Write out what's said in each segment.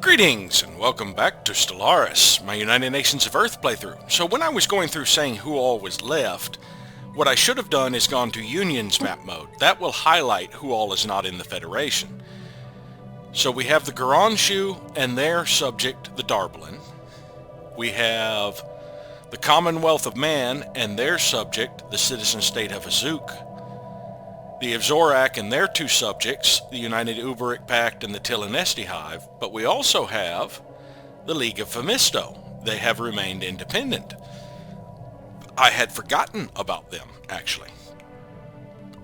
Greetings and welcome back to Stellaris, my United Nations of Earth playthrough. So when I was going through saying who all was left, what I should have done is gone to Unions map mode. That will highlight who all is not in the Federation. So we have the Garanshu and their subject, the Darblin. We have the Commonwealth of Man and their subject, the Citizen State of Azook. The Evzorak and their two subjects, the United Uberic Pact and the Tillinesti Hive, but we also have the League of Phemisto. They have remained independent. I had forgotten about them, actually.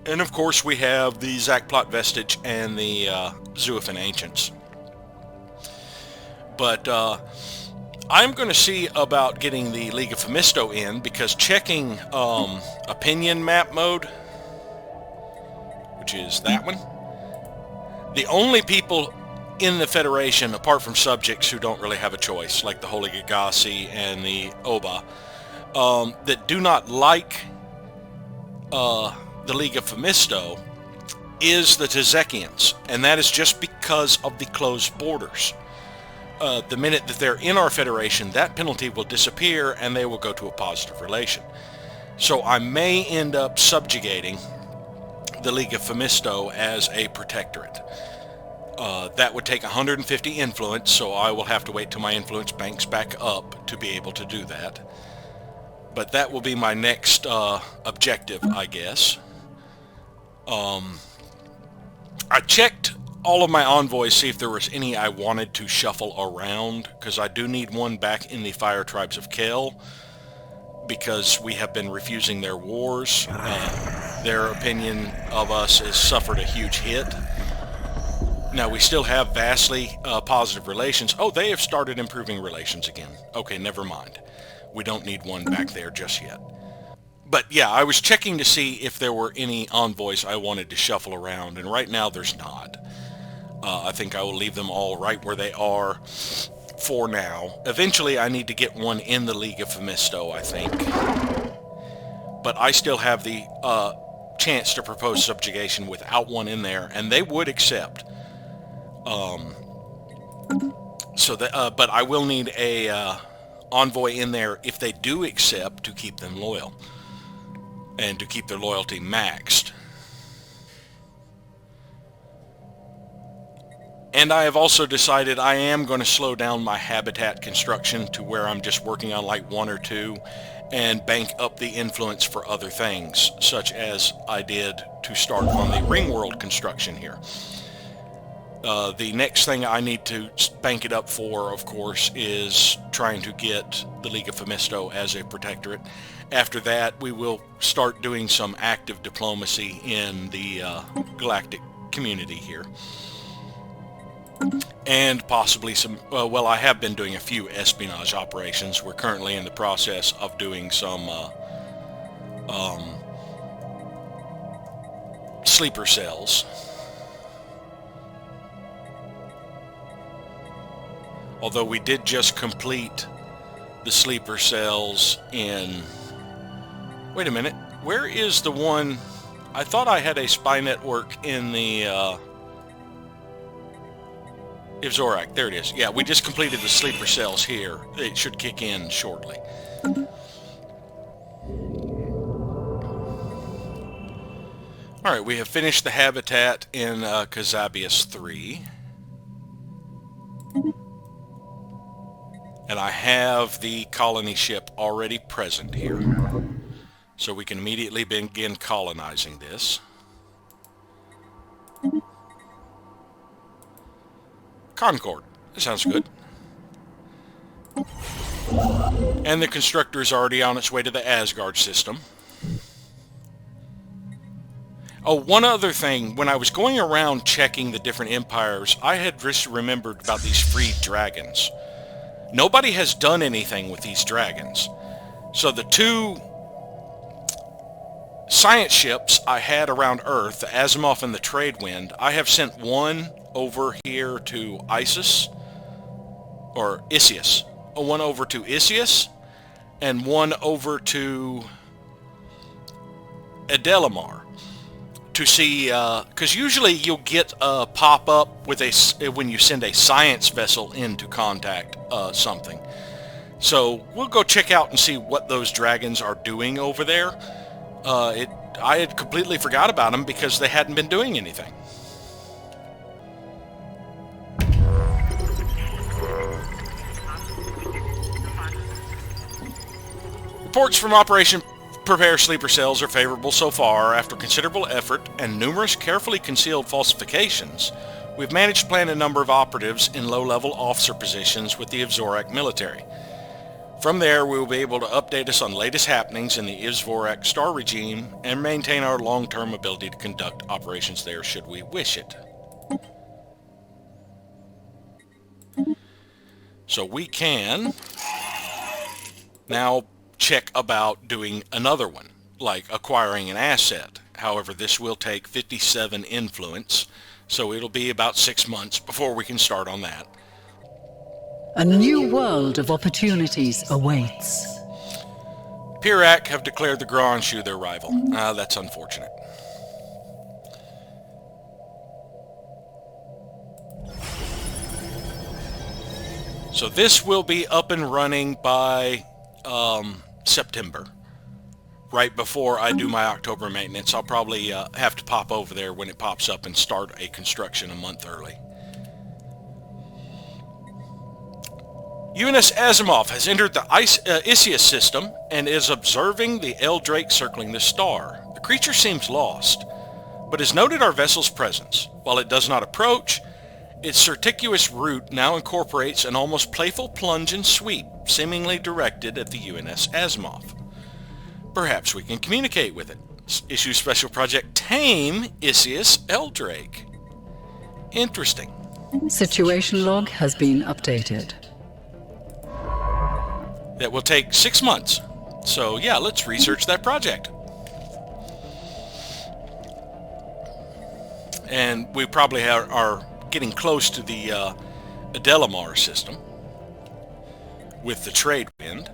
And of course we have the Zakplot Vestige and the Zuafin Ancients. But I'm going to see about getting the League of Phemisto in, because checking opinion map mode, which is that one, the only people in the Federation, apart from subjects who don't really have a choice, like the Holy Gagasi and the Oba, that do not like the League of Phemisto is the Tazekians, and that is just because of the closed borders. The minute that they're in our Federation, that penalty will disappear and they will go to a positive relation. So I may end up subjugating the League of Phemisto as a protectorate. That would take 150 influence, so I will have to wait till my influence banks back up to be able to do that. But that will be my next objective, I guess. I checked all of my envoys, see if there was any I wanted to shuffle around, because I do need one back in the Fire Tribes of Kel, because we have been refusing their wars. Their opinion of us has suffered a huge hit. Now, we still have vastly positive relations. Oh, they have started improving relations again. Okay, never mind. We don't need one back there just yet. But yeah, I was checking to see if there were any envoys I wanted to shuffle around, and right now there's not. I think I will leave them all right where they are for now. Eventually I need to get one in the League of Phemisto, I think. But I still have the chance to propose subjugation without one in there, and they would accept. But I will need a envoy in there if they do accept, to keep them loyal and to keep their loyalty maxed. And I have also decided I am going to slow down my habitat construction to where I'm just working on like one or two, and bank up the influence for other things, such as I did to start on the ring world construction here. The next thing I need to bank it up for, of course, is trying to get the League of Phemisto as a protectorate. After that, we will start doing some active diplomacy in the Galactic community here. And possibly some, well, I have been doing a few espionage operations. We're currently in the process of doing some sleeper cells. Although we did just complete the sleeper cells in... Wait a minute, where is the one... I thought I had a spy network in the... Evzorak, there it is. Yeah, we just completed the sleeper cells here. It should kick in shortly. Alright, we have finished the habitat in Kazabius 3. And I have the colony ship already present here. So we can immediately begin colonizing this. Concord. That sounds good. And the constructor is already on its way to the Asgard system. Oh, one other thing. When I was going around checking the different empires, I had just remembered about these freed dragons. Nobody has done anything with these dragons. So the two science ships I had around Earth, the Asimov and the Tradewind, I have sent one over here to Isis, or Isius. One over to Isius, and one over to Edelamar. to see, because usually you'll get a pop-up with when you send a science vessel into contact something. So we'll go check out and see what those dragons are doing over there. I had completely forgot about them because they hadn't been doing anything. Reports from Operation Prepare Sleeper Cells are favorable so far. After considerable effort and numerous carefully concealed falsifications, we've managed to plant a number of operatives in low-level officer positions with the Ivzorak military. From there, we will be able to update us on latest happenings in the Ivzorak star regime and maintain our long-term ability to conduct operations there should we wish it. So we can now check about doing another one, like acquiring an asset. However, this will take 57 influence, so it'll be about 6 months before we can start on that. A new world of opportunities awaits. Pirak have declared the Granshu their rival. That's unfortunate. So this will be up and running by September, right before I do my October maintenance. I'll probably have to pop over there when it pops up and start a construction a month early. UNS Asimov has entered the Isius system and is observing the Eldrake circling the star. The creature seems lost, but has noted our vessel's presence. While it does not approach, its circuitous route now incorporates an almost playful plunge and sweep, seemingly directed at the UNS Asimov. Perhaps we can communicate with it. Issue Special Project Tame Isius Eldrake. Interesting. Situation log has been updated. That will take 6 months. So yeah, let's research that project. And we probably are getting close to the Adelamar system with the trade wind.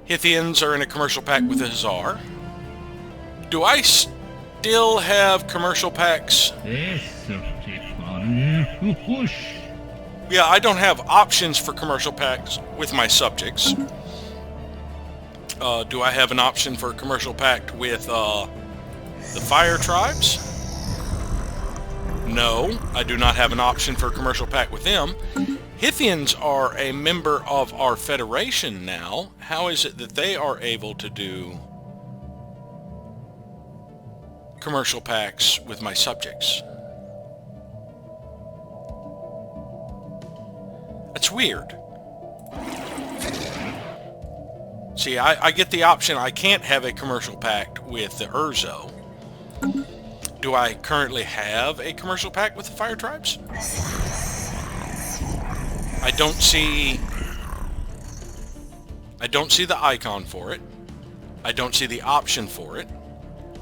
Hithians are in a commercial pact with the Hazar. Do I still have commercial pacts? Yeah, I don't have options for commercial pacts with my subjects. Do I have an option for a commercial pact with the Fire Tribes? No, I do not have an option for a commercial pact with them. Hithians are a member of our Federation now. How is it that they are able to do commercial pacts with my subjects? That's weird. See, I get the option. I can't have a commercial pact with the Urzo. Do I currently have a commercial pact with the Fire Tribes? I don't see the icon for it. I don't see the option for it.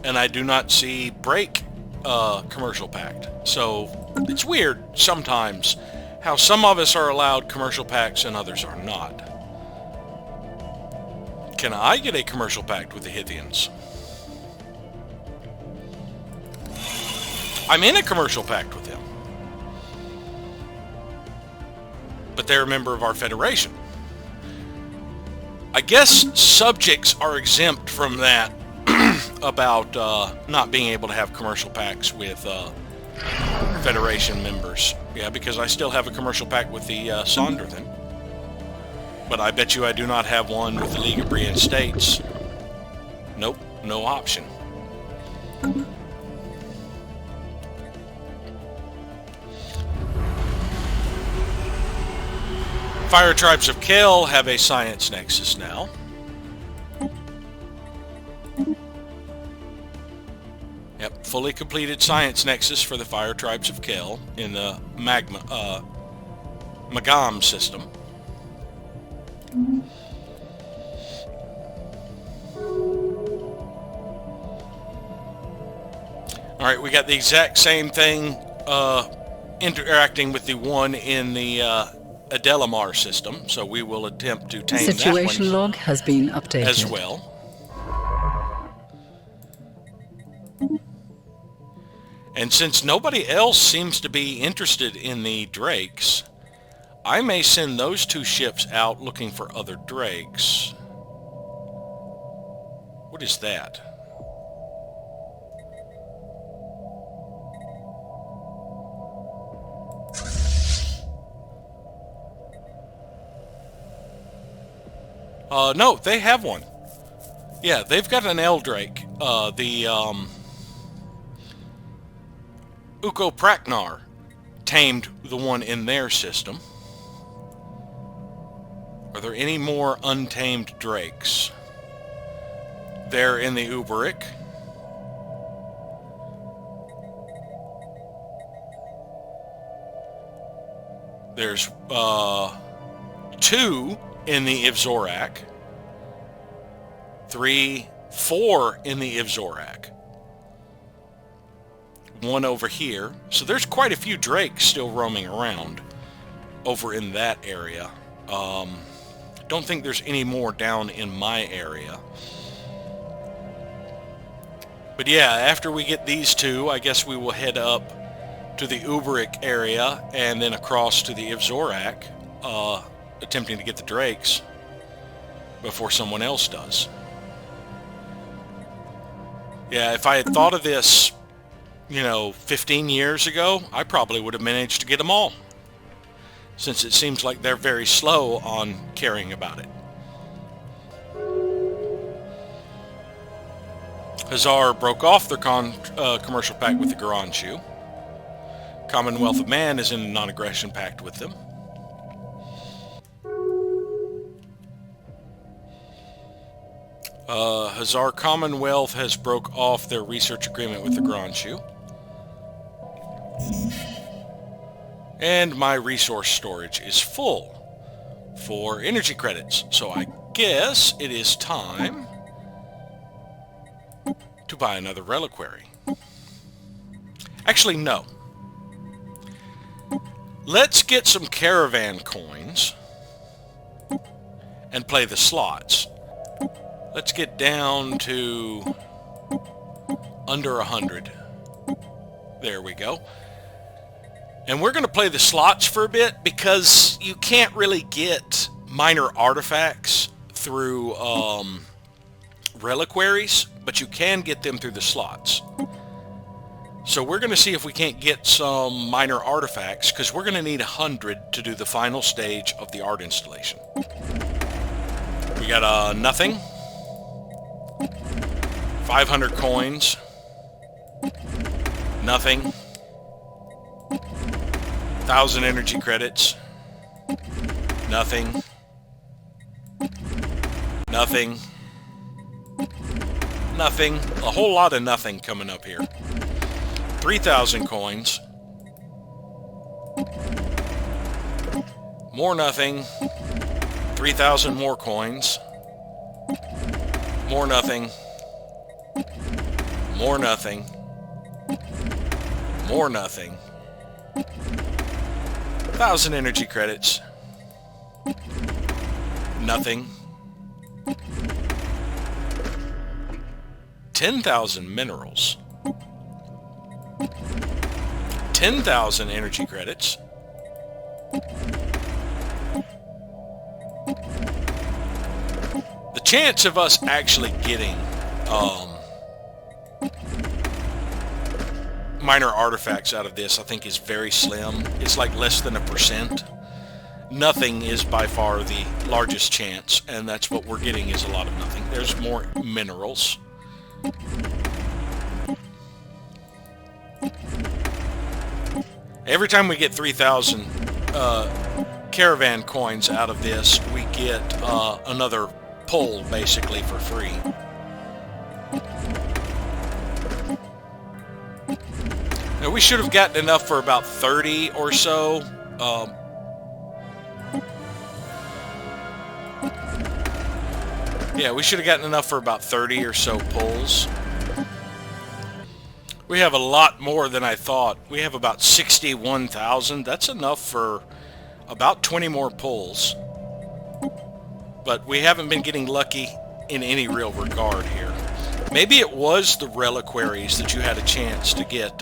And I do not see break commercial pact. So it's weird sometimes how some of us are allowed commercial pacts and others are not. Can I get a commercial pact with the Hithians? I'm in a commercial pact with them. But they're a member of our Federation. I guess subjects are exempt from that about not being able to have commercial pacts with Federation members. Yeah, because I still have a commercial pact with the Sondrathan. But I bet you I do not have one with the League of Brian States. Nope, no option. Fire Tribes of Kel have a science nexus now. Yep, fully completed science nexus for the Fire Tribes of Kel in the Magam system. Alright, we got the exact same thing interacting with the one in the Adelamar system, so we will attempt to tame Situation that one log has been updated as well. And since nobody else seems to be interested in the Drakes, I may send those 2 ships out looking for other Drakes. What is that? No, they have one. Yeah, they've got an Eldrake. The Ukopraknar tamed the one in their system. Are there any more untamed Drakes? They're in the Uberic. There's 2 in the Ivzorak. 3, 4 in the Ivzorak. 1 over here. So there's quite a few Drakes still roaming around over in that area. Don't think there's any more down in my area. But yeah, after we get these 2, I guess we will head up to the Uberic area and then across to the Ivzorak, attempting to get the Drakes before someone else does. Yeah, if I had thought of this, 15 years ago, I probably would have managed to get them all, since it seems like they're very slow on caring about it. Hazar broke off their commercial pact with the Garanshu. Commonwealth of Man is in a non-aggression pact with them. Hazar Commonwealth has broke off their research agreement with the Garanshu. And my resource storage is full for energy credits. So I guess it is time to buy another reliquary. Actually, no. Let's get some caravan coins and play the slots. Let's get down to under 100. There we go. And we're going to play the slots for a bit because you can't really get minor artifacts through reliquaries, but you can get them through the slots. So we're going to see if we can't get some minor artifacts, because we're going to need 100 to do the final stage of the art installation. We got nothing. 500 coins. Nothing. 1,000 energy credits. Nothing. Nothing. Nothing. A whole lot of nothing coming up here. 3,000 coins. More nothing. 3,000 more coins. More nothing. More nothing. More nothing. 1,000 energy credits. Nothing. 10,000 minerals. 10,000 energy credits. The chance of us actually getting minor artifacts out of this, I think, is very slim. It's like less than 1%. Nothing is by far the largest chance, and that's what we're getting, is a lot of nothing. There's more minerals. Every time we get 3,000 caravan coins out of this, we get another pull, basically, for free. Now, we should have gotten enough for about 30 or so. Yeah, we should have gotten enough for about 30 or so pulls. We have a lot more than I thought. We have about 61,000. That's enough for about 20 more pulls. But we haven't been getting lucky in any real regard here. Maybe it was the reliquaries that you had a chance to get,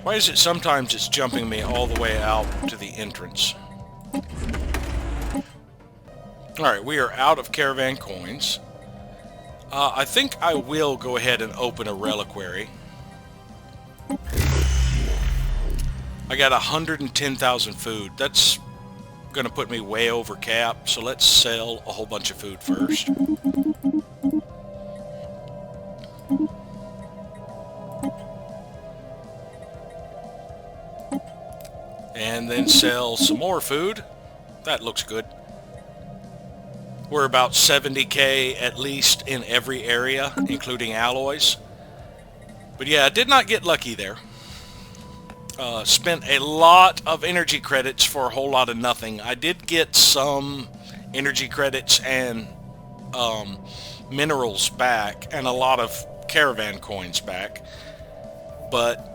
Why is it sometimes it's jumping me all the way out to the entrance? Alright, we are out of caravan coins. I think I will go ahead and open a reliquary. I got 110,000 food. That's going to put me way over cap, so let's sell a whole bunch of food first. And then sell some more food. That looks good. We're about 70k at least in every area, including alloys. But yeah, I did not get lucky there. Spent a lot of energy credits for a whole lot of nothing. I did get some energy credits and minerals back, and a lot of caravan coins back. But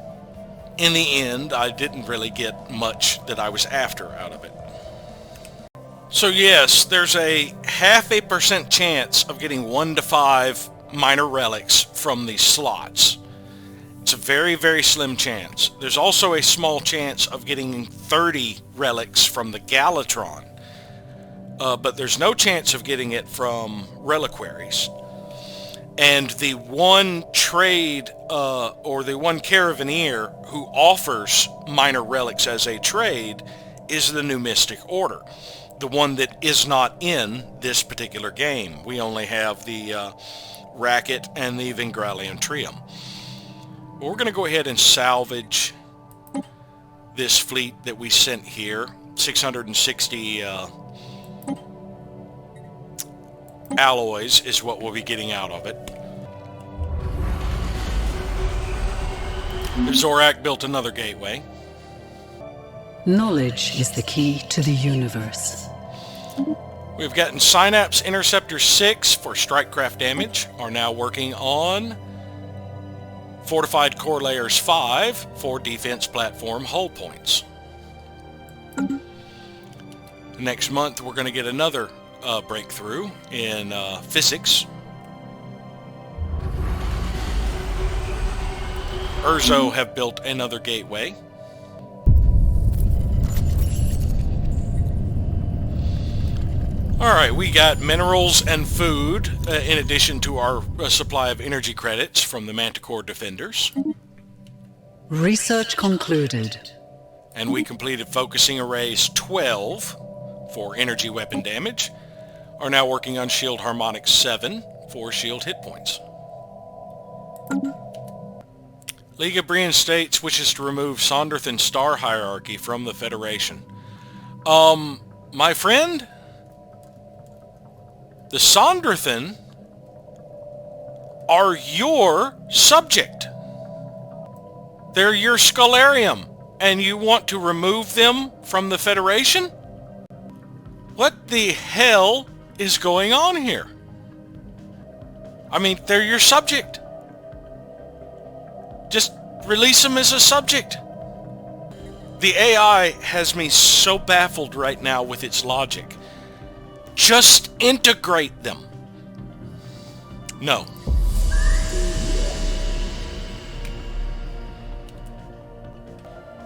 in the end, I didn't really get much that I was after out of it. So yes, there's a 0.5% chance of getting 1 to 5 minor relics from these slots. It's a very, very slim chance. There's also a small chance of getting 30 relics from the Galatron. But there's no chance of getting it from reliquaries. And the one trade, or the one caravaneer who offers minor relics as a trade is the New Mystic Order. The one that is not in this particular game. We only have the Racket and the Vingralian Trium. We're going to go ahead and salvage this fleet that we sent here. 660 alloys is what we'll be getting out of it. Zorak built another gateway. Knowledge is the key to the universe. We've gotten Synapse Interceptor 6 for strikecraft damage. Are now working on Fortified Core Layers 5 for defense platform hull points. Next month we're going to get another breakthrough in physics. Urzo have built another gateway. Alright, we got minerals and food in addition to our supply of energy credits from the Manticore Defenders. Research concluded. And we completed Focusing Arrays 12 for energy weapon damage. Are now working on Shield Harmonics 7 for shield hit points. League of Brian States wishes to remove Sonderthan star hierarchy from the Federation. My friend? The Sonderthan are your subject. They're your Scholarium, and you want to remove them from the Federation? What the hell is going on here? I mean, they're your subject. Just release them as a subject. The AI has me so baffled right now with its logic. Just integrate them. No.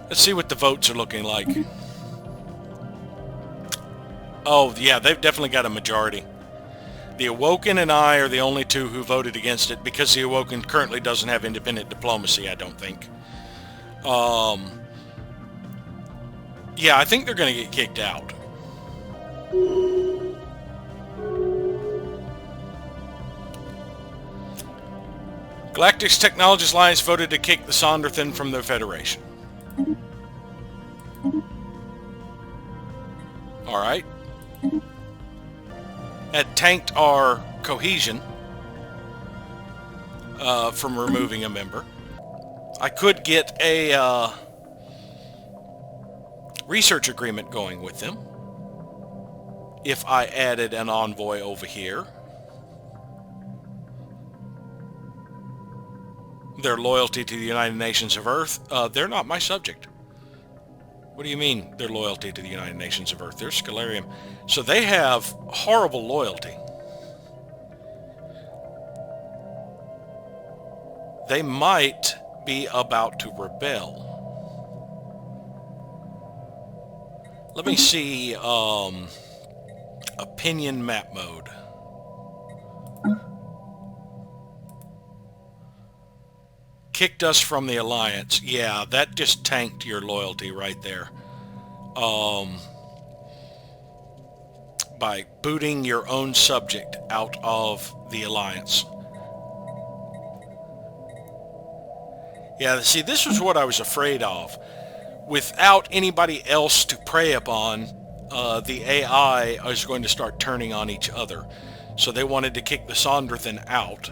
Let's see what the votes are looking like. Oh, yeah, they've definitely got a majority. The Awoken and I are the only two who voted against it because the Awoken currently doesn't have independent diplomacy, I don't think. Yeah, I think they're going to get kicked out. Galactic's Technologies Alliance voted to kick the Sonderthan from the Federation. Alright. That tanked our cohesion from removing a member. I could get a research agreement going with them if I added an envoy over here. Their loyalty to the United Nations of Earth, they're not my subject. What do you mean, their loyalty to the United Nations of Earth? They're Scalarium. So they have horrible loyalty. They might be about to rebel. Let me see, opinion map mode. Kicked us from the Alliance. Yeah, that just tanked your loyalty right there. By booting your own subject out of the Alliance. Yeah, see, this was what I was afraid of. Without anybody else to prey upon, the AI is going to start turning on each other. So they wanted to kick the Sondrathan out.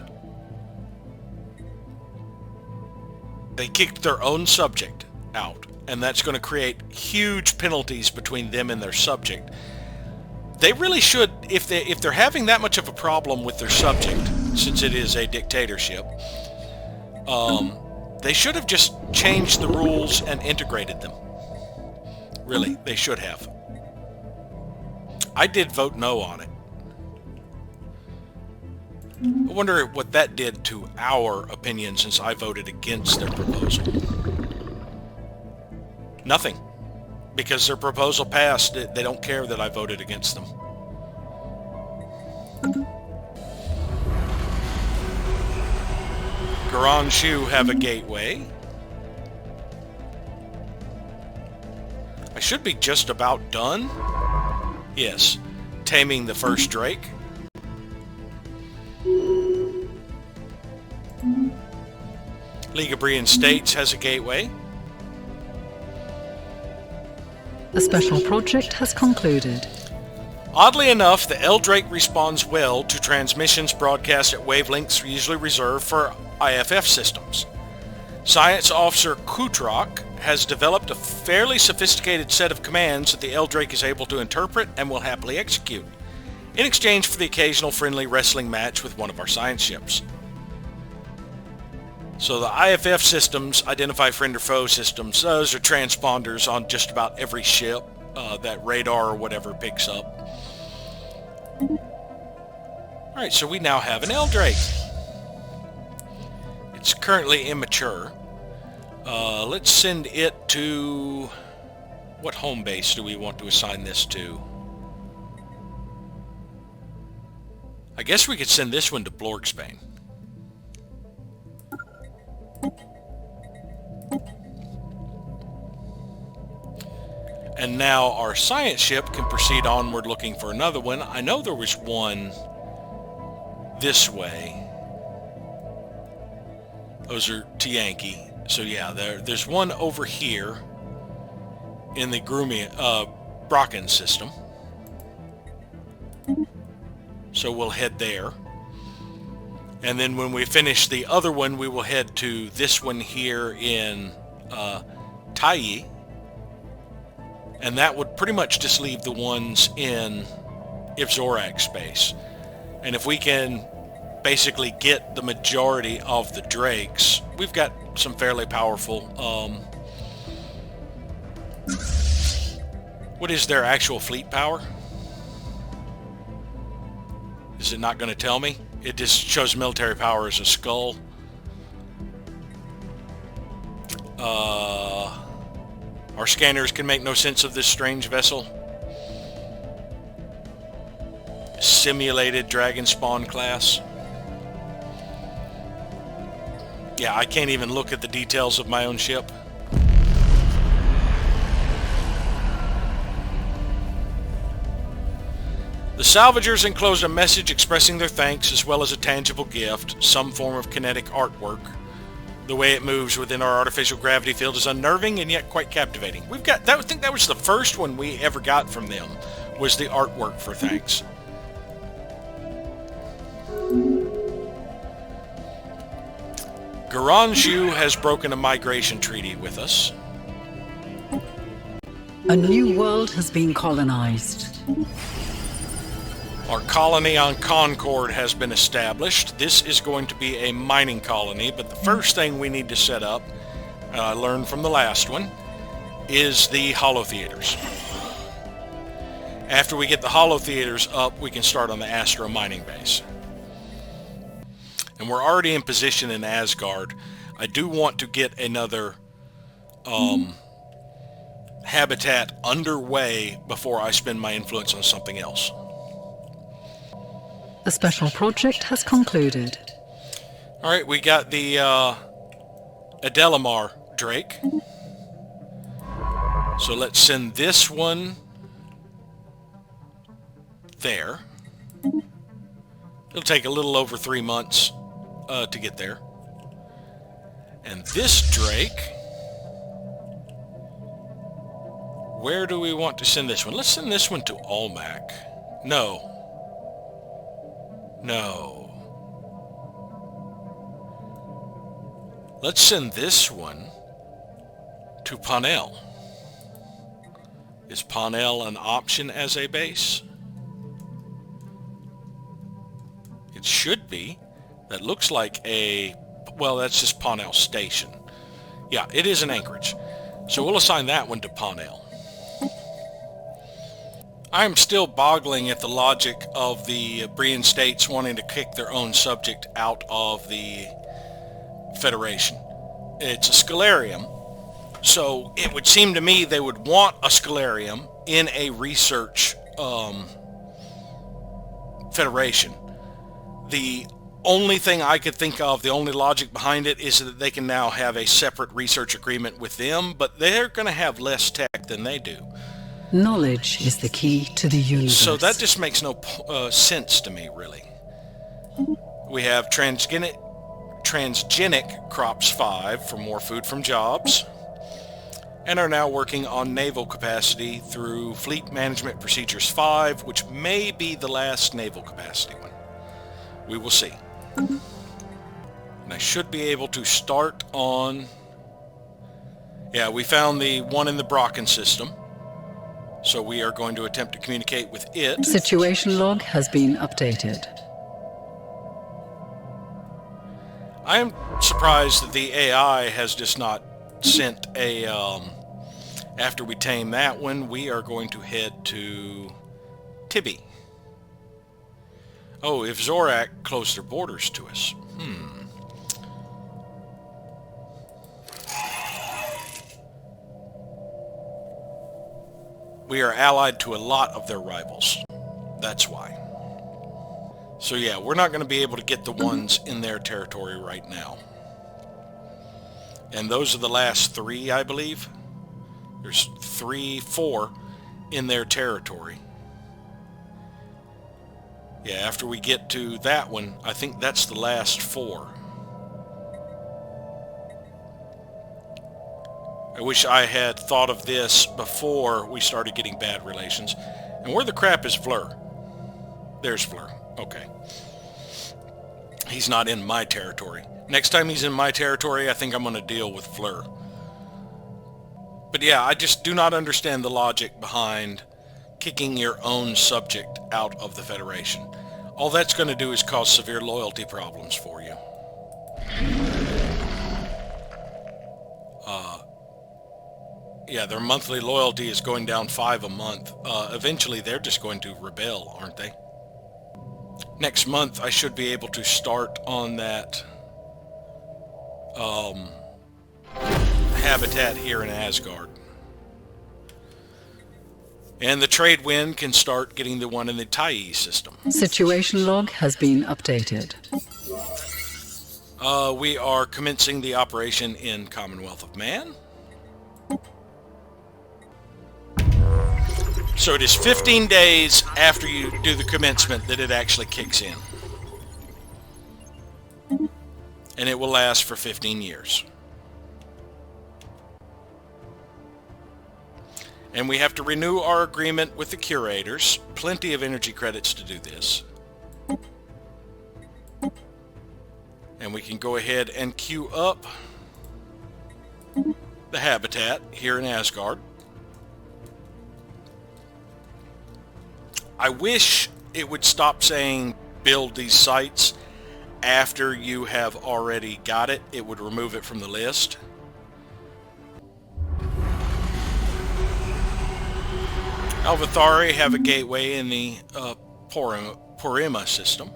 They kicked their own subject out, and that's going to create huge penalties between them and their subject. They really should, if they're having that much of a problem with their subject, since it is a dictatorship, they should have just changed the rules and integrated them. Really, they should have. I did vote no on it. I wonder what that did to our opinion since I voted against their proposal. Nothing. Because their proposal passed, they don't care that I voted against them. Garan Shu have a gateway. I should be just about done. Yes. Taming the first Drake. League of Brian States has a gateway. The special project has concluded. Oddly enough, the Eldrake responds well to transmissions broadcast at wavelengths usually reserved for IFF systems. Science Officer Kutrok has developed a fairly sophisticated set of commands that the Eldrake is able to interpret and will happily execute, in exchange for the occasional friendly wrestling match with one of our science ships. So the IFF systems, identify friend or foe systems, those are transponders on just about every ship that radar or whatever picks up. Alright, so we now have an Eldrake. It's currently immature. Let's send it to... What home base do we want to assign this to? I guess we could send this one to Blorgsbane. And now our science ship can proceed onward looking for another one. I know there was one this way. Those are Tianki. So yeah, there's one over here in the Brocken system. So we'll head there. And then when we finish the other one, we will head to this one here in Taiyi. And that would pretty much just leave the ones in Ivzorak space. And if we can basically get the majority of the Drakes, we've got some fairly powerful... what is their actual fleet power? Is it not going to tell me? It just shows military power as a skull. Our scanners can make no sense of this strange vessel. Simulated Dragon Spawn class. Yeah, I can't even look at the details of my own ship. The salvagers enclosed a message expressing their thanks as well as a tangible gift, some form of kinetic artwork. The way it moves within our artificial gravity field is unnerving and yet quite captivating. We've got that. I think that was the first one we ever got from them, was the artwork for thanks. Garanshu has broken a migration treaty with us. A new world has been colonized. Our colony on Concord has been established. This is going to be a mining colony, but the first thing we need to set up, I learned from the last one, is the holo theaters. After we get the holo theaters up, we can start on the Astro mining base. And we're already in position in Asgard. I do want to get another habitat underway before I spend my influence on something else. The special project has concluded. Alright, we got the Adelamar Drake. So let's send this one there. It'll take a little over 3 months to get there. And this Drake, where do we want to send this one? Let's send this one to Almac. No. Let's send this one to Panel. Is Panel an option as a base? It should be. That looks like a... well, that's just Panel Station. Yeah, it is an anchorage. So we'll assign that one to Panel. I'm still boggling at the logic of the Brian states wanting to kick their own subject out of the Federation. It's a Stellarium, so it would seem to me they would want a Stellarium in a research Federation. The only thing I could think of, the only logic behind it, is that they can now have a separate research agreement with them, but they're going to have less tech than they do. Knowledge is the key to the universe. So that just makes no sense to me, really. We have transgenic crops 5 for more food from jobs, and are now working on naval capacity through Fleet Management Procedures 5, which may be the last naval capacity one. We will see. And I should be able to start on... yeah, we found the one in the Brocken system. So we are going to attempt to communicate with it. Situation log has been updated. I am surprised that the AI has just not sent a... after we tame that one, we are going to head to Tibby. Oh, if Zorak closed their borders to us. We are allied to a lot of their rivals. That's why. So yeah, we're not going to be able to get the ones in their territory right now. And those are the last 3, I believe. There's 4 in their territory. Yeah, after we get to that one, I think that's the last 4. I wish I had thought of this before we started getting bad relations. And where the crap is Fleur? There's Fleur. Okay. He's not in my territory. Next time he's in my territory, I think I'm going to deal with Fleur. But yeah, I just do not understand the logic behind kicking your own subject out of the Federation. All that's going to do is cause severe loyalty problems for you. Yeah, their monthly loyalty is going down 5 a month. Eventually, they're just going to rebel, aren't they? Next month, I should be able to start on that habitat here in Asgard. And the trade wind can start getting the one in the Tai system. Situation log has been updated. We are commencing the operation in Commonwealth of Man. So it is 15 days after you do the commencement that it actually kicks in. And it will last for 15 years. And we have to renew our agreement with the curators. Plenty of energy credits to do this. And we can go ahead and queue up the habitat here in Asgard. I wish it would stop saying build these sites after you have already got it. It would remove it from the list. Alvathari have a gateway in the Porima system.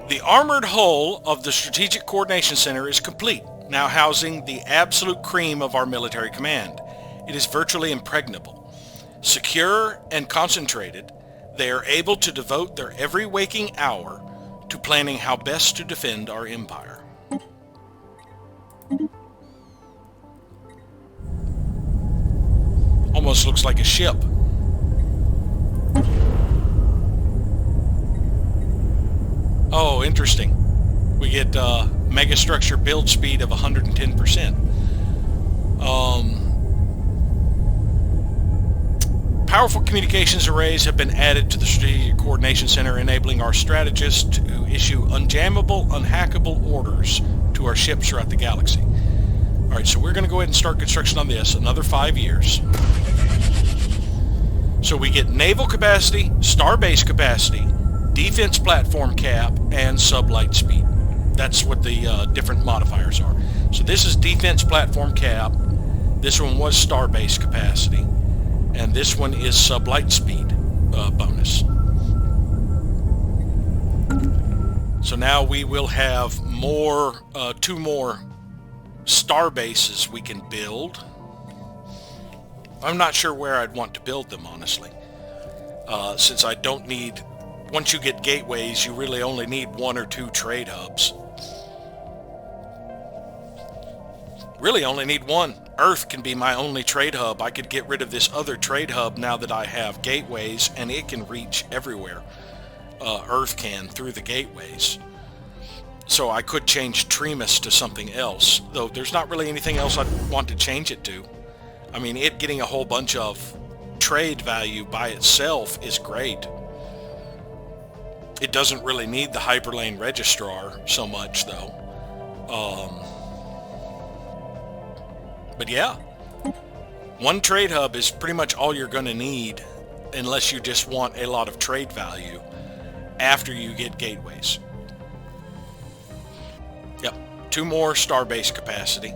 The armored hull of the Strategic Coordination Center is complete, now housing the absolute cream of our military command. It is virtually impregnable. Secure and concentrated, they are able to devote their every waking hour to planning how best to defend our empire. Almost looks like a ship. Oh, interesting. We get megastructure build speed of 110%. Powerful communications arrays have been added to the Strategic Coordination Center, enabling our strategists to issue unjammable, unhackable orders to our ships throughout the galaxy. Alright, so we're going to go ahead and start construction on this. Another 5 years. So we get naval capacity, starbase capacity, defense platform cap, and sublight speed. That's what the different modifiers are. So this is defense platform cap. This one was starbase capacity. And this one is sublight speed bonus. So now we will have more, 2 more star bases we can build. I'm not sure where I'd want to build them, honestly. Since I don't need... Once you get gateways, you really only need 1 or 2 trade hubs. Really only need 1. Earth can be my only trade hub. I could get rid of this other trade hub now that I have gateways, and it can reach everywhere. Earth can through the gateways. So I could change Tremus to something else, though there's not really anything else I'd want to change it to. I mean, it getting a whole bunch of trade value by itself is great. It doesn't really need the Hyperlane Registrar so much, though. But yeah, 1 trade hub is pretty much all you're going to need, unless you just want a lot of trade value after you get gateways. Yep, 2 more starbase capacity.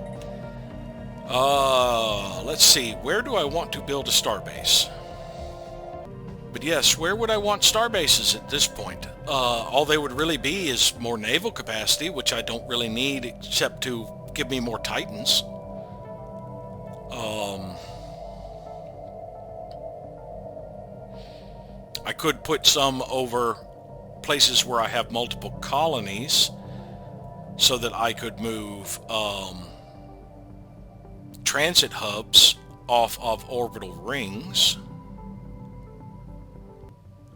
Let's see, where do I want to build a starbase? But yes, where would I want starbases at this point? All they would really be is more naval capacity, which I don't really need except to give me more Titans. I could put some over places where I have multiple colonies so that I could move transit hubs off of orbital rings.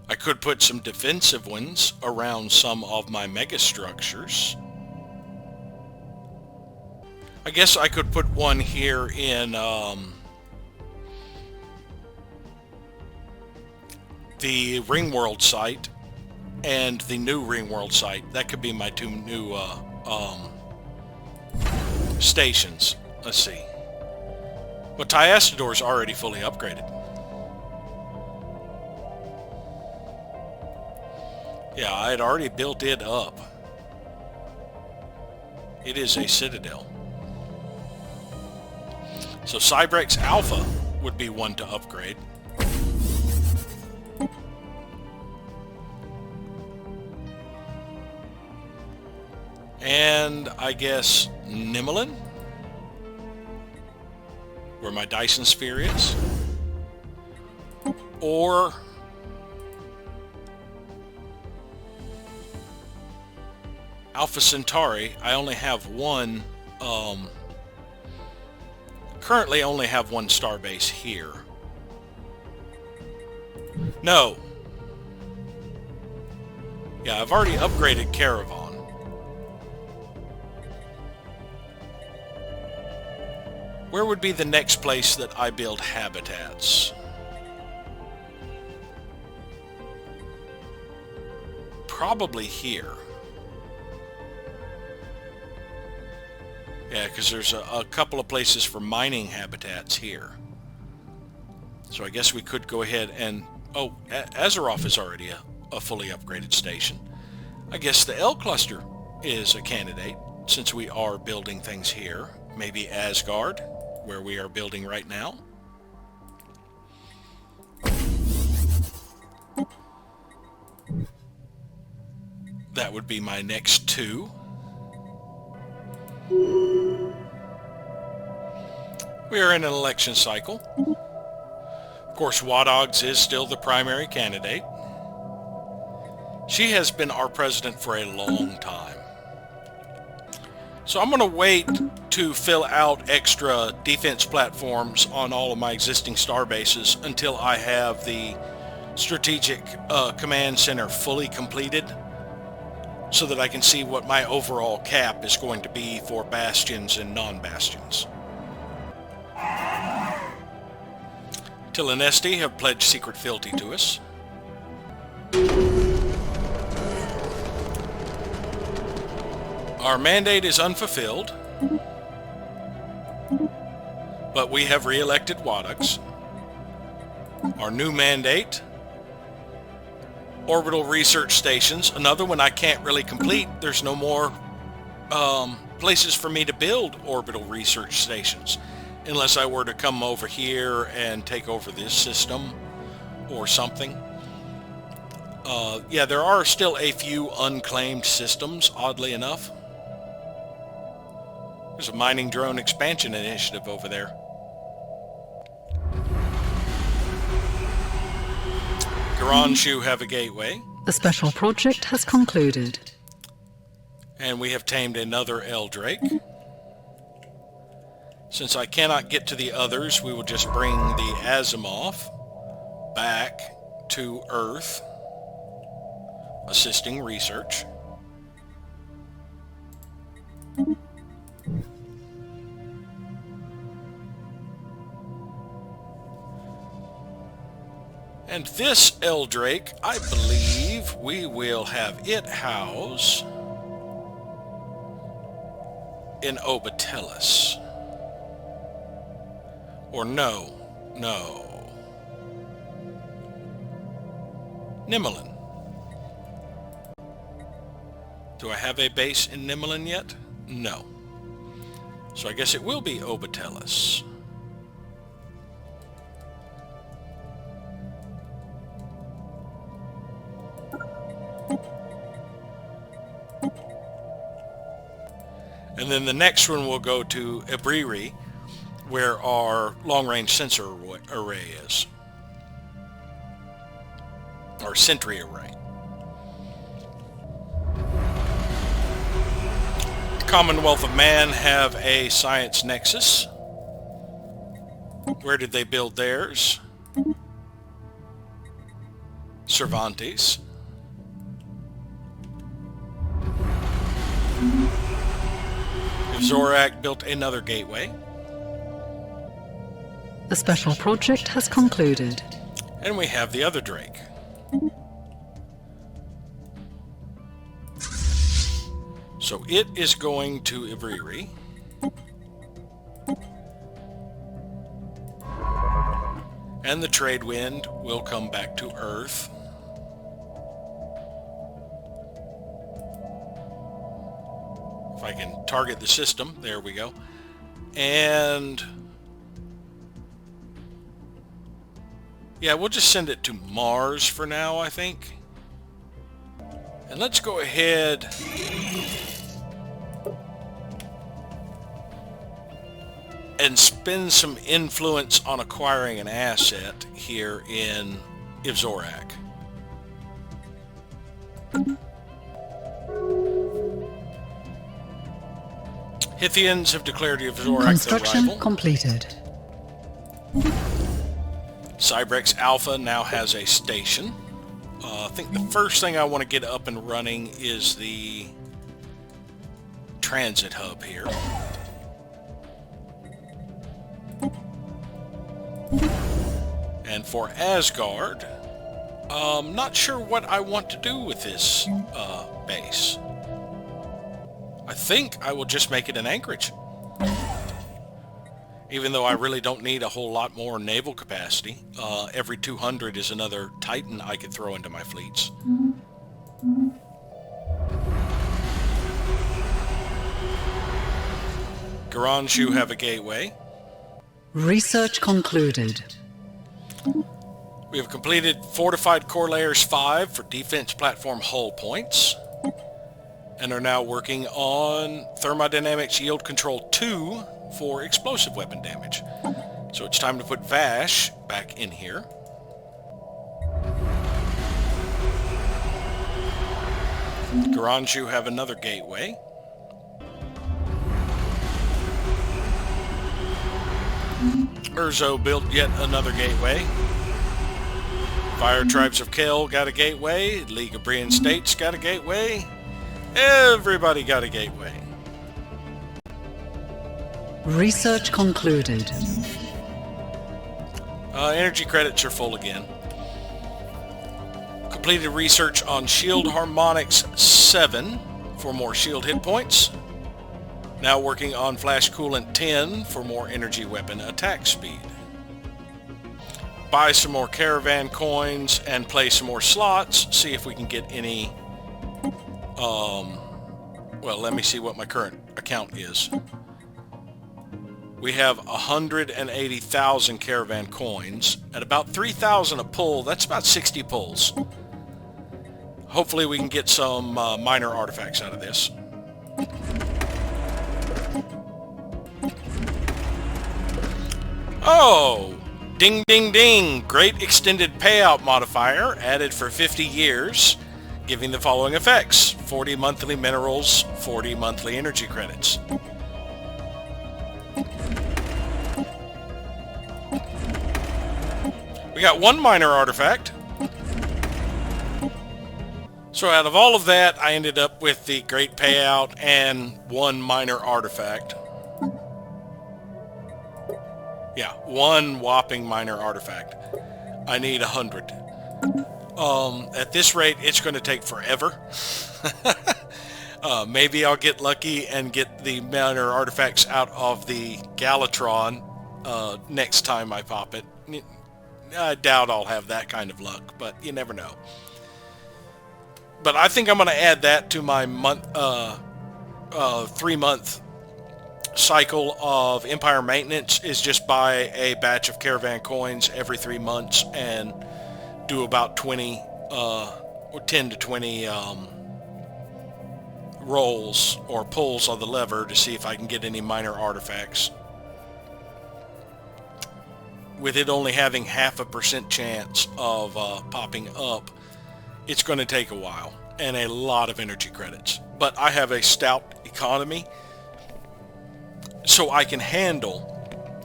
I could put some defensive ones around some of my megastructures. I guess I could put one here in the Ringworld site and the new Ringworld site. That could be my 2 new stations. Let's see. But Tyastador's already fully upgraded. Yeah, I had already built it up. It is a citadel. So Cybrex Alpha would be one to upgrade. And I guess Nimelin, where my Dyson Sphere is. Or Alpha Centauri. I only have 1, currently only have 1 starbase here. No. Yeah, I've already upgraded Caravan. Where would be the next place that I build habitats? Probably here. Yeah, because there's a couple of places for mining habitats here. So I guess we could go ahead and... Oh, Azeroth is already a fully upgraded station. I guess the L cluster is a candidate, since we are building things here. Maybe Asgard where we are building right now. That would be my next 2. We are in an election cycle. Of course, Waddogs is still the primary candidate. She has been our president for a long time. So I'm going to wait to fill out extra defense platforms on all of my existing star bases until I have the strategic command center fully completed, so that I can see what my overall cap is going to be for bastions and non-bastions. Tillinesti have pledged secret fealty to us. Our mandate is unfulfilled, but we have re-elected Waddogs. Our new mandate, orbital research stations, another one I can't really complete. There's no more places for me to build orbital research stations unless I were to come over here and take over this system or something. Yeah, there are still a few unclaimed systems, oddly enough. There's a mining drone expansion initiative over there. Garanshu have a gateway. The special project has concluded. And we have tamed another Eldrake. Since I cannot get to the others, we will just bring the Asimov back to Earth, assisting research. And this Eldrake, I believe we will have it house in Obatellis. Or no. Nimulin. Do I have a base in Nimulin yet? No. So I guess it will be Obatellis. And then the next one will go to Ibriri, where our long-range sensor array is. Or sentry array. Commonwealth of Man have a science nexus. Where did they build theirs? Cervantes. Zorak built another gateway. The special project has concluded. And we have the other Drake. So it is going to Ibriri. And the trade wind will come back to Earth. If I can target the system, there we go. And yeah, we'll just send it to Mars for now, I think. And let's go ahead and spend some influence on acquiring an asset here in Ivzorak. Hithians have declared Ivzorak their rival. Construction completed. Cybrex Alpha now has a station. I think the first thing I want to get up and running is the transit hub here. And for Asgard, not sure what I want to do with this base. I think I will just make it an anchorage. Even though I really don't need a whole lot more naval capacity. Every 200 is another Titan I could throw into my fleets. Garanshu have a gateway. Research concluded. We have completed Fortified Core Layers 5 for defense platform hull points, and are now working on Thermodynamics Yield Control 2 for explosive weapon damage. So it's time to put Vash back in here. Garanju have another gateway. Urzo built yet another gateway. Fire Tribes of Kel got a gateway. League of Brian States got a gateway. Everybody got a gateway. Research concluded. Energy credits are full again. Completed research on Shield Harmonics 7 for more shield hit points. Now working on Flash Coolant 10 for more energy weapon attack speed. Buy some more caravan coins and play some more slots. See if we can get any... well, let me see what my current account is. We have 180,000 caravan coins at about 3,000 a pull. That's about 60 pulls. Hopefully we can get some minor artifacts out of this. Oh! Ding ding ding! Great extended payout modifier added for 50 years, giving the following effects. 40 monthly minerals, 40 monthly energy credits. We got one minor artifact. So out of all of that, I ended up with the great payout and one minor artifact. Yeah, one whopping minor artifact. I need 100. At this rate, it's going to take forever. Maybe I'll get lucky and get the minor artifacts out of the Galatron next time I pop it. I doubt I'll have that kind of luck, but you never know. But I think I'm going to add that to my 3-month cycle of Empire maintenance, is just buy a batch of caravan coins every 3 months and do about 20 or 10 to 20 rolls or pulls on the lever to see if I can get any minor artifacts. With it only having 0.5% chance of popping up, it's going to take a while and a lot of energy credits. But I have a stout economy, so I can handle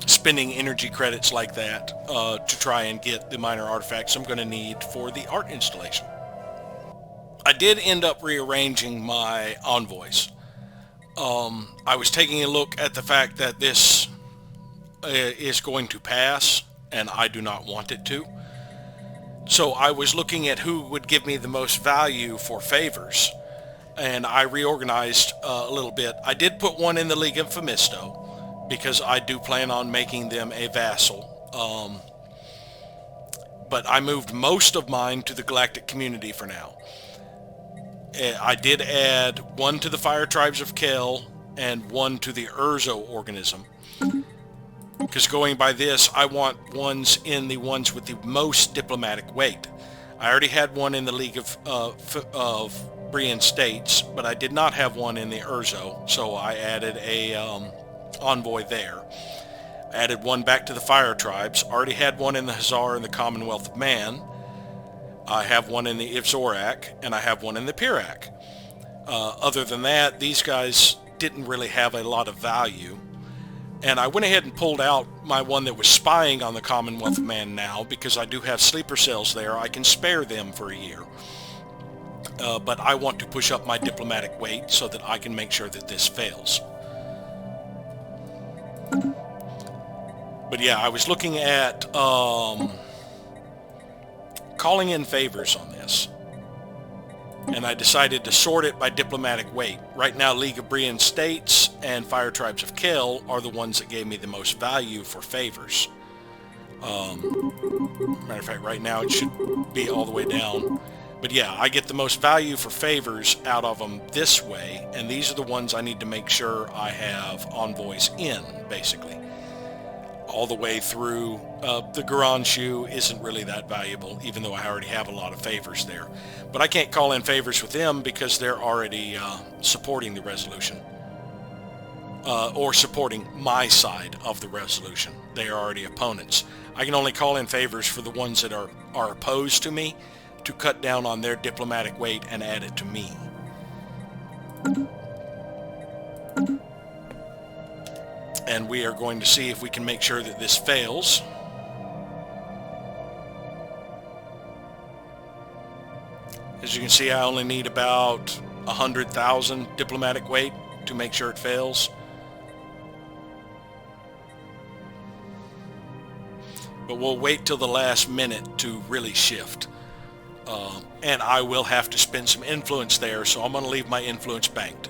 spending energy credits like that to try and get the minor artifacts I'm going to need for the art installation. I did end up rearranging my envoys. I was taking a look at the fact that this is going to pass, and I do not want it to. So I was looking at who would give me the most value for favors, and I reorganized a little bit. I did put one in the League of Phemisto, because I do plan on making them a vassal. But I moved most of mine to the Galactic community for now. I did add one to the Fire Tribes of Kel and one to the Urzo organism. Because going by this, I want ones in the ones with the most diplomatic weight. I already had one in the League of Brian States, but I did not have one in the Urzo, so I added a envoy there. Added one back to the Fire Tribes. Already had one in the Hazar and the Commonwealth of Man. I have one in the Ivzorak, and I have one in the Pirak. Other than that, these guys didn't really have a lot of value. And I went ahead and pulled out my one that was spying on the Commonwealth of Man now, because I do have sleeper cells there. I can spare them for a year. But I want to push up my diplomatic weight so that I can make sure that this fails. But yeah, I was looking at calling in favors on this. And I decided to sort it by diplomatic weight. Right now, League of Brian States and Fire Tribes of Kel are the ones that gave me the most value for favors. Matter of fact, right now it should be all the way down. But yeah, I get the most value for favors out of them this way, and these are the ones I need to make sure I have envoys in, basically. all the way through. The Garan Shu isn't really that valuable, even though I already have a lot of favors there. But I can't call in favors with them because they're already supporting the resolution. Or supporting my side of the resolution. They are already opponents. I can only call in favors for the ones that are opposed to me to cut down on their diplomatic weight and add it to me. And we are going to see if we can make sure that this fails. As you can see, I only need about 100,000 diplomatic weight to make sure it fails. But we'll wait till the last minute to really shift. And I will have to spend some influence there, so I'm going to leave my influence banked.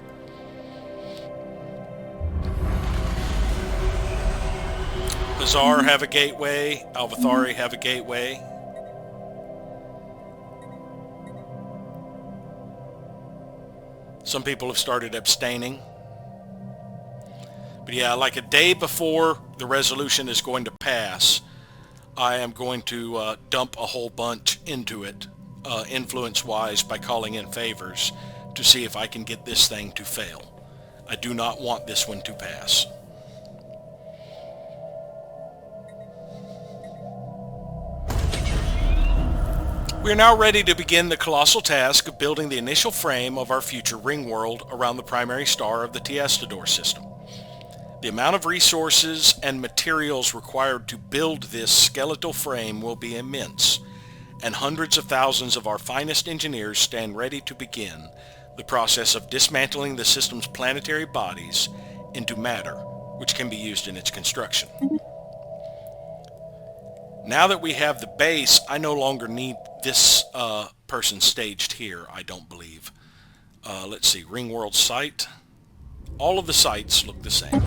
Hazar have a gateway. Alvathari have a gateway. Some people have started abstaining. But yeah, like a day before the resolution is going to pass, I am going to dump a whole bunch into it, influence-wise, by calling in favors to see if I can get this thing to fail. I do not want this one to pass. We are now ready to begin the colossal task of building the initial frame of our future ring world around the primary star of the Teestador system. The amount of resources and materials required to build this skeletal frame will be immense, and hundreds of thousands of our finest engineers stand ready to begin the process of dismantling the system's planetary bodies into matter, which can be used in its construction. Now that we have the base, I no longer need this person staged here, I don't believe. Let's see, ring world site. All of the sites look the same.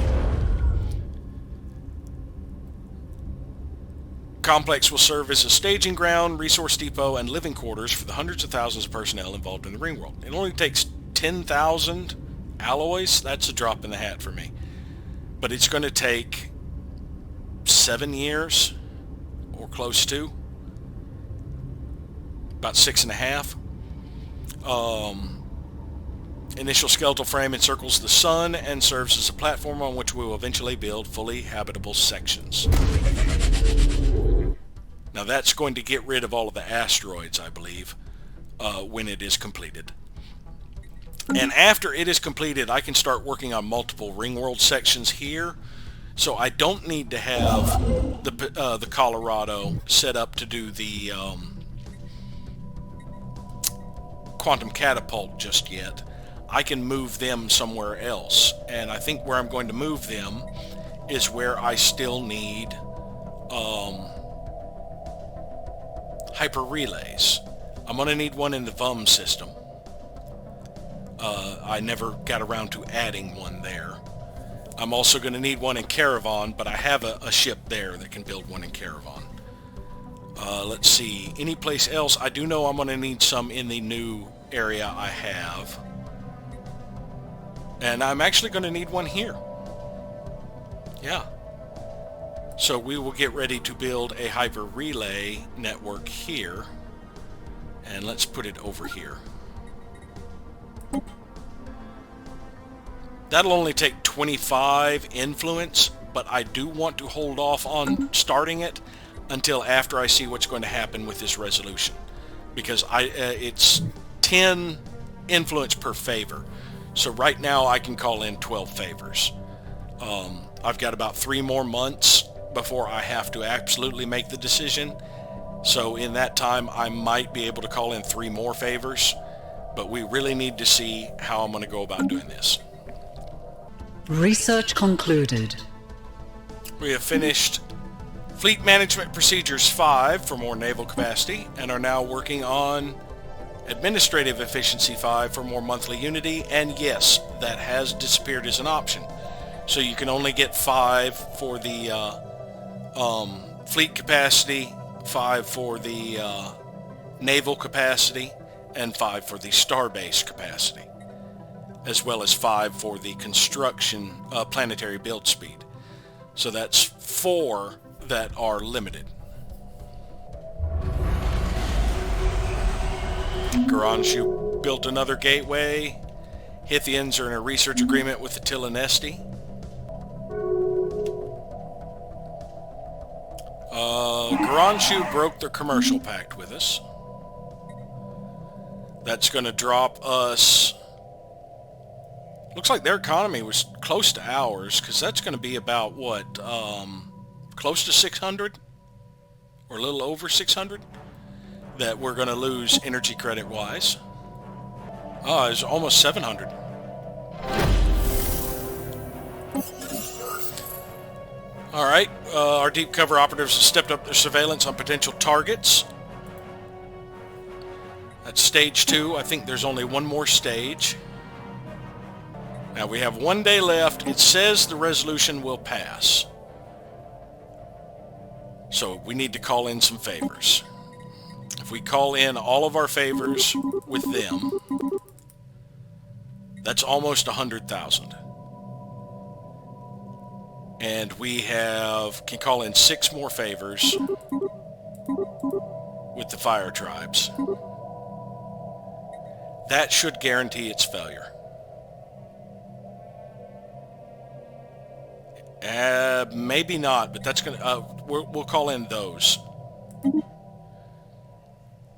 Complex will serve as a staging ground, resource depot, and living quarters for the hundreds of thousands of personnel involved in the ring world. It only takes 10,000 alloys. That's a drop in the hat for me. But it's going to take 7 years, or close to. About 6.5. Initial skeletal frame encircles the sun and serves as a platform on which we will eventually build fully habitable sections. Now that's going to get rid of all of the asteroids, I believe, when it is completed. And after it is completed, I can start working on multiple ring world sections here. So I don't need to have the Colorado set up to do the quantum catapult just yet. I can move them somewhere else, and I think where I'm going to move them is where I still need hyper relays. I'm going to need one in the VUM system. I never got around to adding one there. I'm also going to need one in Caravan, but I have a ship there that can build one in Caravan. Let's see, any place else? I do know I'm going to need some in the new area I have. And I'm actually going to need one here. Yeah. So we will get ready to build a hyper relay network here. And let's put it over here. That'll only take 25 influence, but I do want to hold off on starting it until after I see what's going to happen with this resolution. Because it's 10 influence per favor. So right now I can call in 12 favors. I've got about 3 more months before I have to absolutely make the decision. So in that time I might be able to call in 3 more favors, but we really need to see how I'm going to go about doing this. Research concluded. We have finished Fleet Management Procedures 5 for more naval capacity and are now working on Administrative Efficiency 5 for more monthly unity, and yes, that has disappeared as an option. So you can only get 5 for the fleet capacity, 5 for the naval capacity, and 5 for the starbase capacity, as well as 5 for the construction planetary build speed. So that's 4 that are limited. Garanshu built another gateway. Hithians are in a research agreement with the Tillanesti. Garanshu broke their commercial pact with us. That's going to drop us... Looks like their economy was close to ours, because that's going to be about, what, close to 600? Or a little over 600? That we're going to lose energy credit-wise. Oh, it's almost 700. Alright, our deep cover operatives have stepped up their surveillance on potential targets. That's stage 2. I think there's only one more stage. Now we have 1 day left. It says the resolution will pass. So we need to call in some favors. If we call in all of our favors with them, that's almost 100,000. And we can call in 6 more favors with the fire tribes. That should guarantee its failure. Maybe not, but that's gonna. We'll call in those.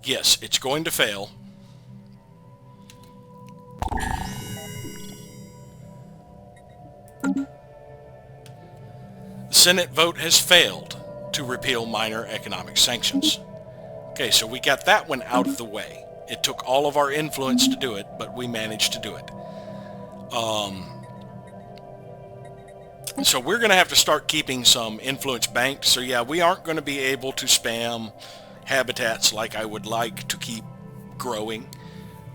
Yes, it's going to fail. The Senate vote has failed to repeal minor economic sanctions. Okay, so we got that one out of the way. It took all of our influence to do it, but we managed to do it. So we're going to have to start keeping some influence banked. So yeah, we aren't going to be able to spam habitats like I would like to keep growing.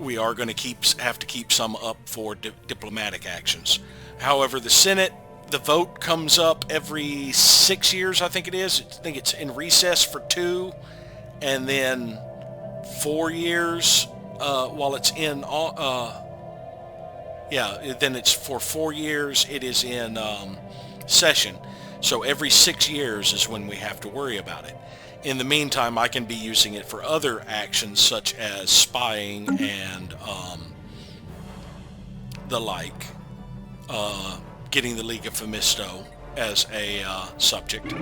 We are going to have to keep some up for diplomatic actions. However, the Senate, the vote comes up every 6 years, I think it is. I think it's in recess for 2, and then 4 years while it's in... then it's for 4 years. It is in session. So every 6 years is when we have to worry about it. In the meantime, I can be using it for other actions such as spying and the like. Getting the League of Phemisto as a subject.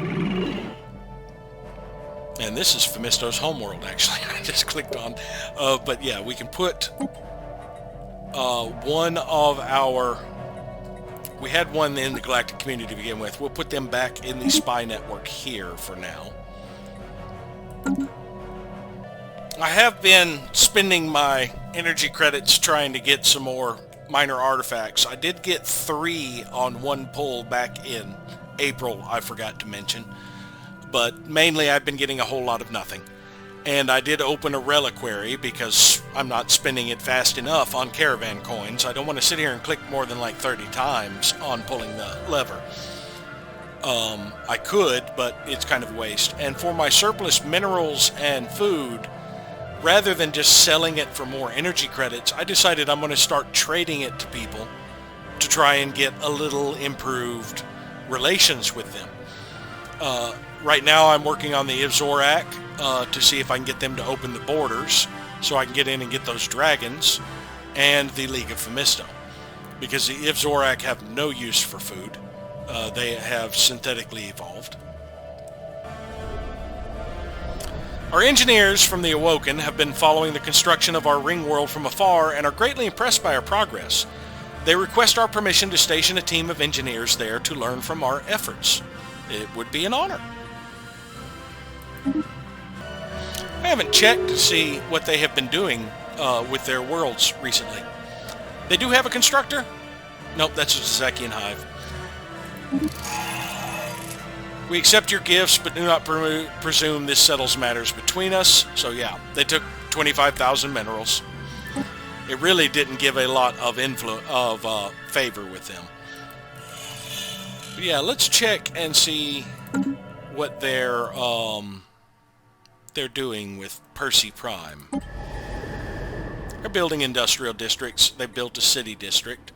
And this is Phemisto's homeworld, actually. I just clicked on. But yeah, we can put one of our... We had one in the Galactic community to begin with. We'll put them back in the spy network here for now. I have been spending my energy credits trying to get some more minor artifacts. I did get 3 on one pull back in April, I forgot to mention. But mainly I've been getting a whole lot of nothing. And I did open a reliquary because I'm not spending it fast enough on caravan coins. I don't want to sit here and click more than like 30 times on pulling the lever. I could, but it's kind of a waste. And for my surplus minerals and food, rather than just selling it for more energy credits, I decided I'm going to start trading it to people to try and get a little improved relations with them. Right now I'm working on the Ivzorak to see if I can get them to open the borders so I can get in and get those dragons and the League of Phemisto. Because the Ivzorak have no use for food. They have synthetically evolved. Our engineers from the Awoken have been following the construction of our ring world from afar and are greatly impressed by our progress. They request our permission to station a team of engineers there to learn from our efforts. It would be an honor. I haven't checked to see what they have been doing with their worlds recently. They do have a constructor? Nope, that's a Zakian hive. We accept your gifts, but do not presume this settles matters between us. So yeah, they took 25,000 minerals. It really didn't give a lot of favor with them. But yeah, let's check and see what they're doing with Percy Prime. They're building industrial districts. They built a city district.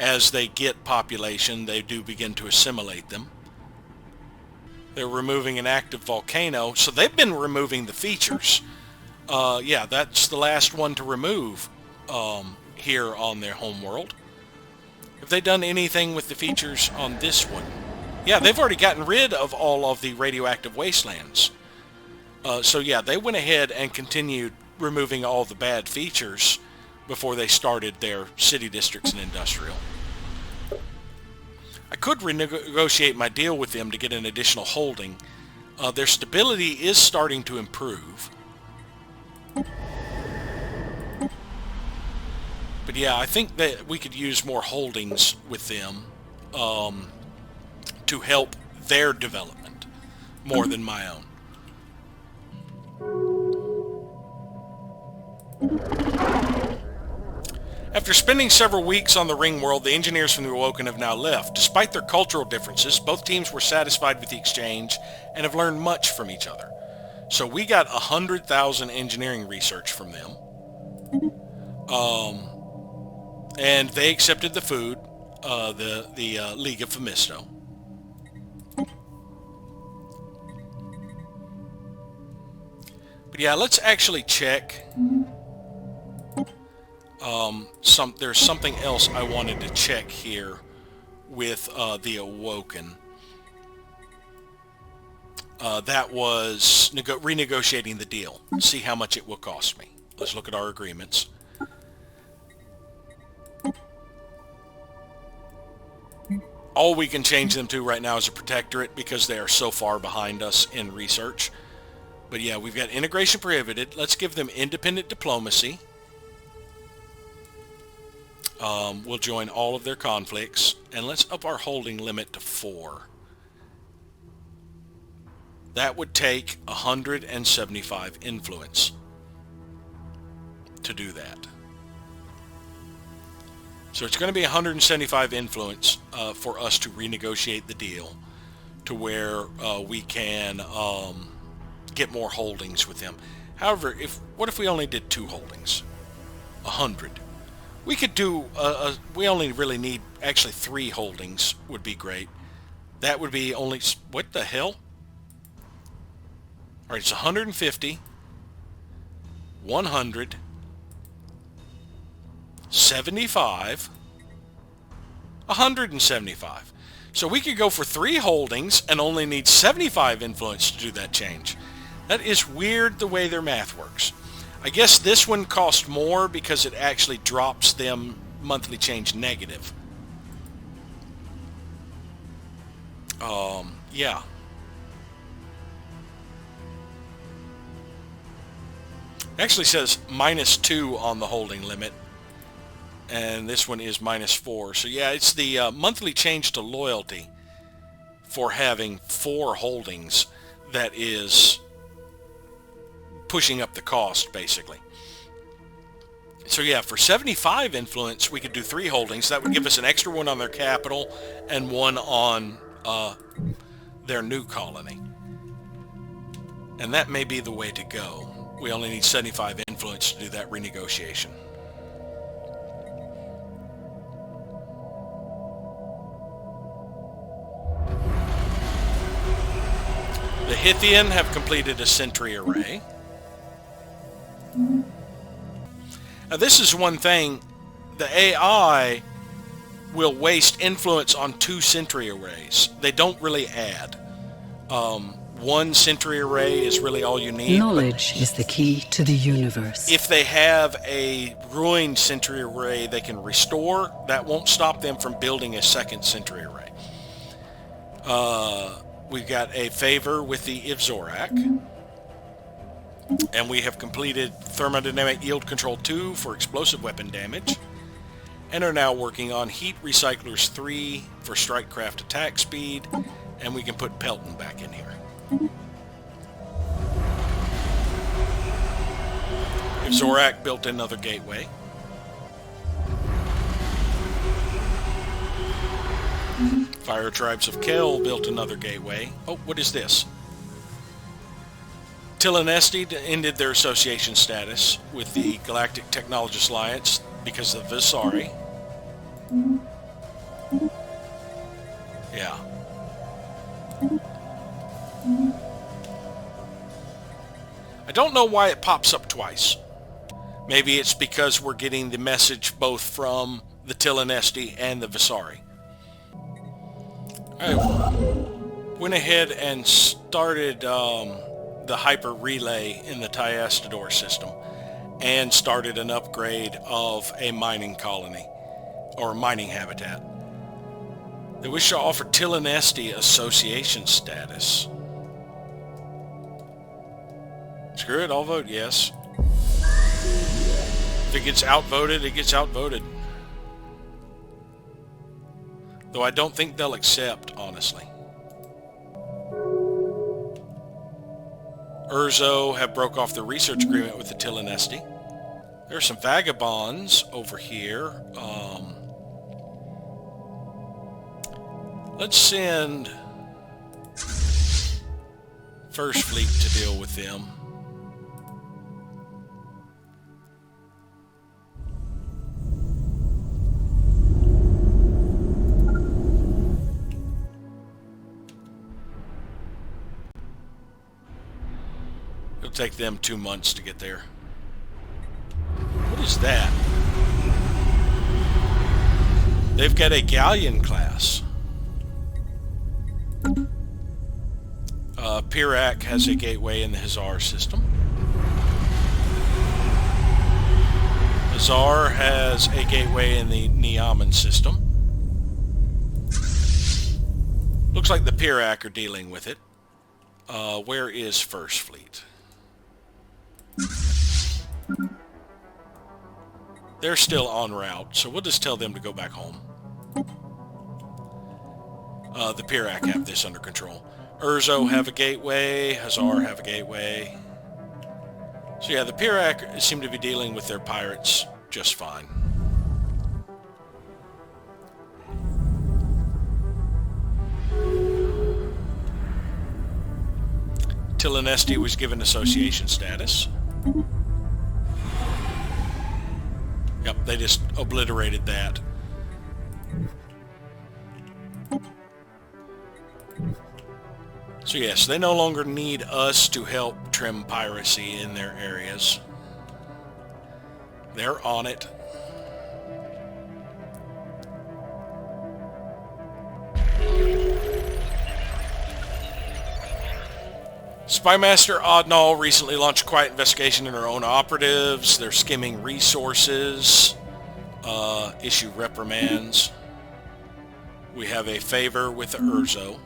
as they get population, they do begin to assimilate them. They're removing an active volcano, so they've been removing the features. Yeah, that's the last one to remove here on their homeworld. Have they done anything with the features on this one? Yeah, they've already gotten rid of all of the radioactive wastelands. So yeah, they went ahead and continued removing all the bad features before they started their city districts and industrial. I could renegotiate my deal with them to get an additional holding. Their stability is starting to improve. But yeah, I think that we could use more holdings with them to help their development more than my own. After spending several weeks on the ring world, the engineers from the Awoken have now left. Despite their cultural differences, both teams were satisfied with the exchange and have learned much from each other. So we got 100,000 engineering research from them. And they accepted the food, the League of Phemisto. But yeah, let's actually check. There's something else I wanted to check here with the Awoken. That was renegotiating the deal. See how much it will cost me. Let's look at our agreements. All we can change them to right now is a protectorate because they are so far behind us in research. But yeah, we've got integration prohibited. Let's give them independent diplomacy. We'll join all of their conflicts. And let's up our holding limit to 4. That would take 175 influence to do that. So it's going to be 175 influence for us to renegotiate the deal to where we can get more holdings with them. However, what if we only did 2 holdings? 100. We could do, we only really need, actually 3 holdings would be great. That would be only, what the hell? Alright, it's 150, 100, 75, 175. So we could go for 3 holdings and only need 75 influence to do that change. That is weird the way their math works. I guess this one cost more because it actually drops them monthly change negative. Yeah. It actually says -2 on the holding limit. And this one is -4. So yeah, it's the monthly change to loyalty for having 4 holdings that is pushing up the cost, basically. So yeah, for 75 influence, we could do 3 holdings. That would give us an extra one on their capital and 1 on their new colony. And that may be the way to go. We only need 75 influence to do that renegotiation. The Hithian have completed a sentry array. Now this is one thing, the AI will waste influence on 2 sentry arrays. They don't really add. 1 sentry array is really all you need. Knowledge is the key to the universe. If they have a ruined sentry array they can restore, that won't stop them from building a 2nd sentry array. We've got a favor with the Ivzorak. And we have completed Thermodynamic Yield Control 2 for explosive weapon damage. And are now working on Heat Recyclers 3 for Strikecraft attack speed. And we can put Pelton back in here. Ivzorak built another gateway. Fire Tribes of Kel built another gateway. Oh, what is this? Tilanesti ended their association status with the Galactic Technologist Alliance because of Visari. I don't know why it pops up twice. Maybe it's because we're getting the message both from the Tillinesti and the Visari. I went ahead and started the hyper relay in the Tiastador system and started an upgrade of a mining colony or mining habitat. They wish to offer Tillinesti association status. Screw it, I'll vote yes. If it gets outvoted, it gets outvoted. Though I don't think they'll accept, honestly. Urzo have broke off the research agreement with the Tillinesti. There are some vagabonds over here. Let's send First Fleet to deal with them. It'll take them 2 months to get there. What is that? They've got a galleon class. Pirak has a gateway in the Hazar system. Hazar has a gateway in the Niaman system. Looks like the Pirak are dealing with it. Where is First Fleet? They're still en route, so we'll just tell them to go back home. The Pirak have this under control. Urzo have a gateway. Hazar have a gateway. So yeah, the Pirak seem to be dealing with their pirates just fine. Tillinesti was given association status. Yep, they just obliterated that. So yes, they no longer need us to help trim piracy in their areas. They're on it. Spymaster Oddnall recently launched a quiet investigation into her own operatives. They're skimming resources, issue reprimands. We have a favor with the Urzo.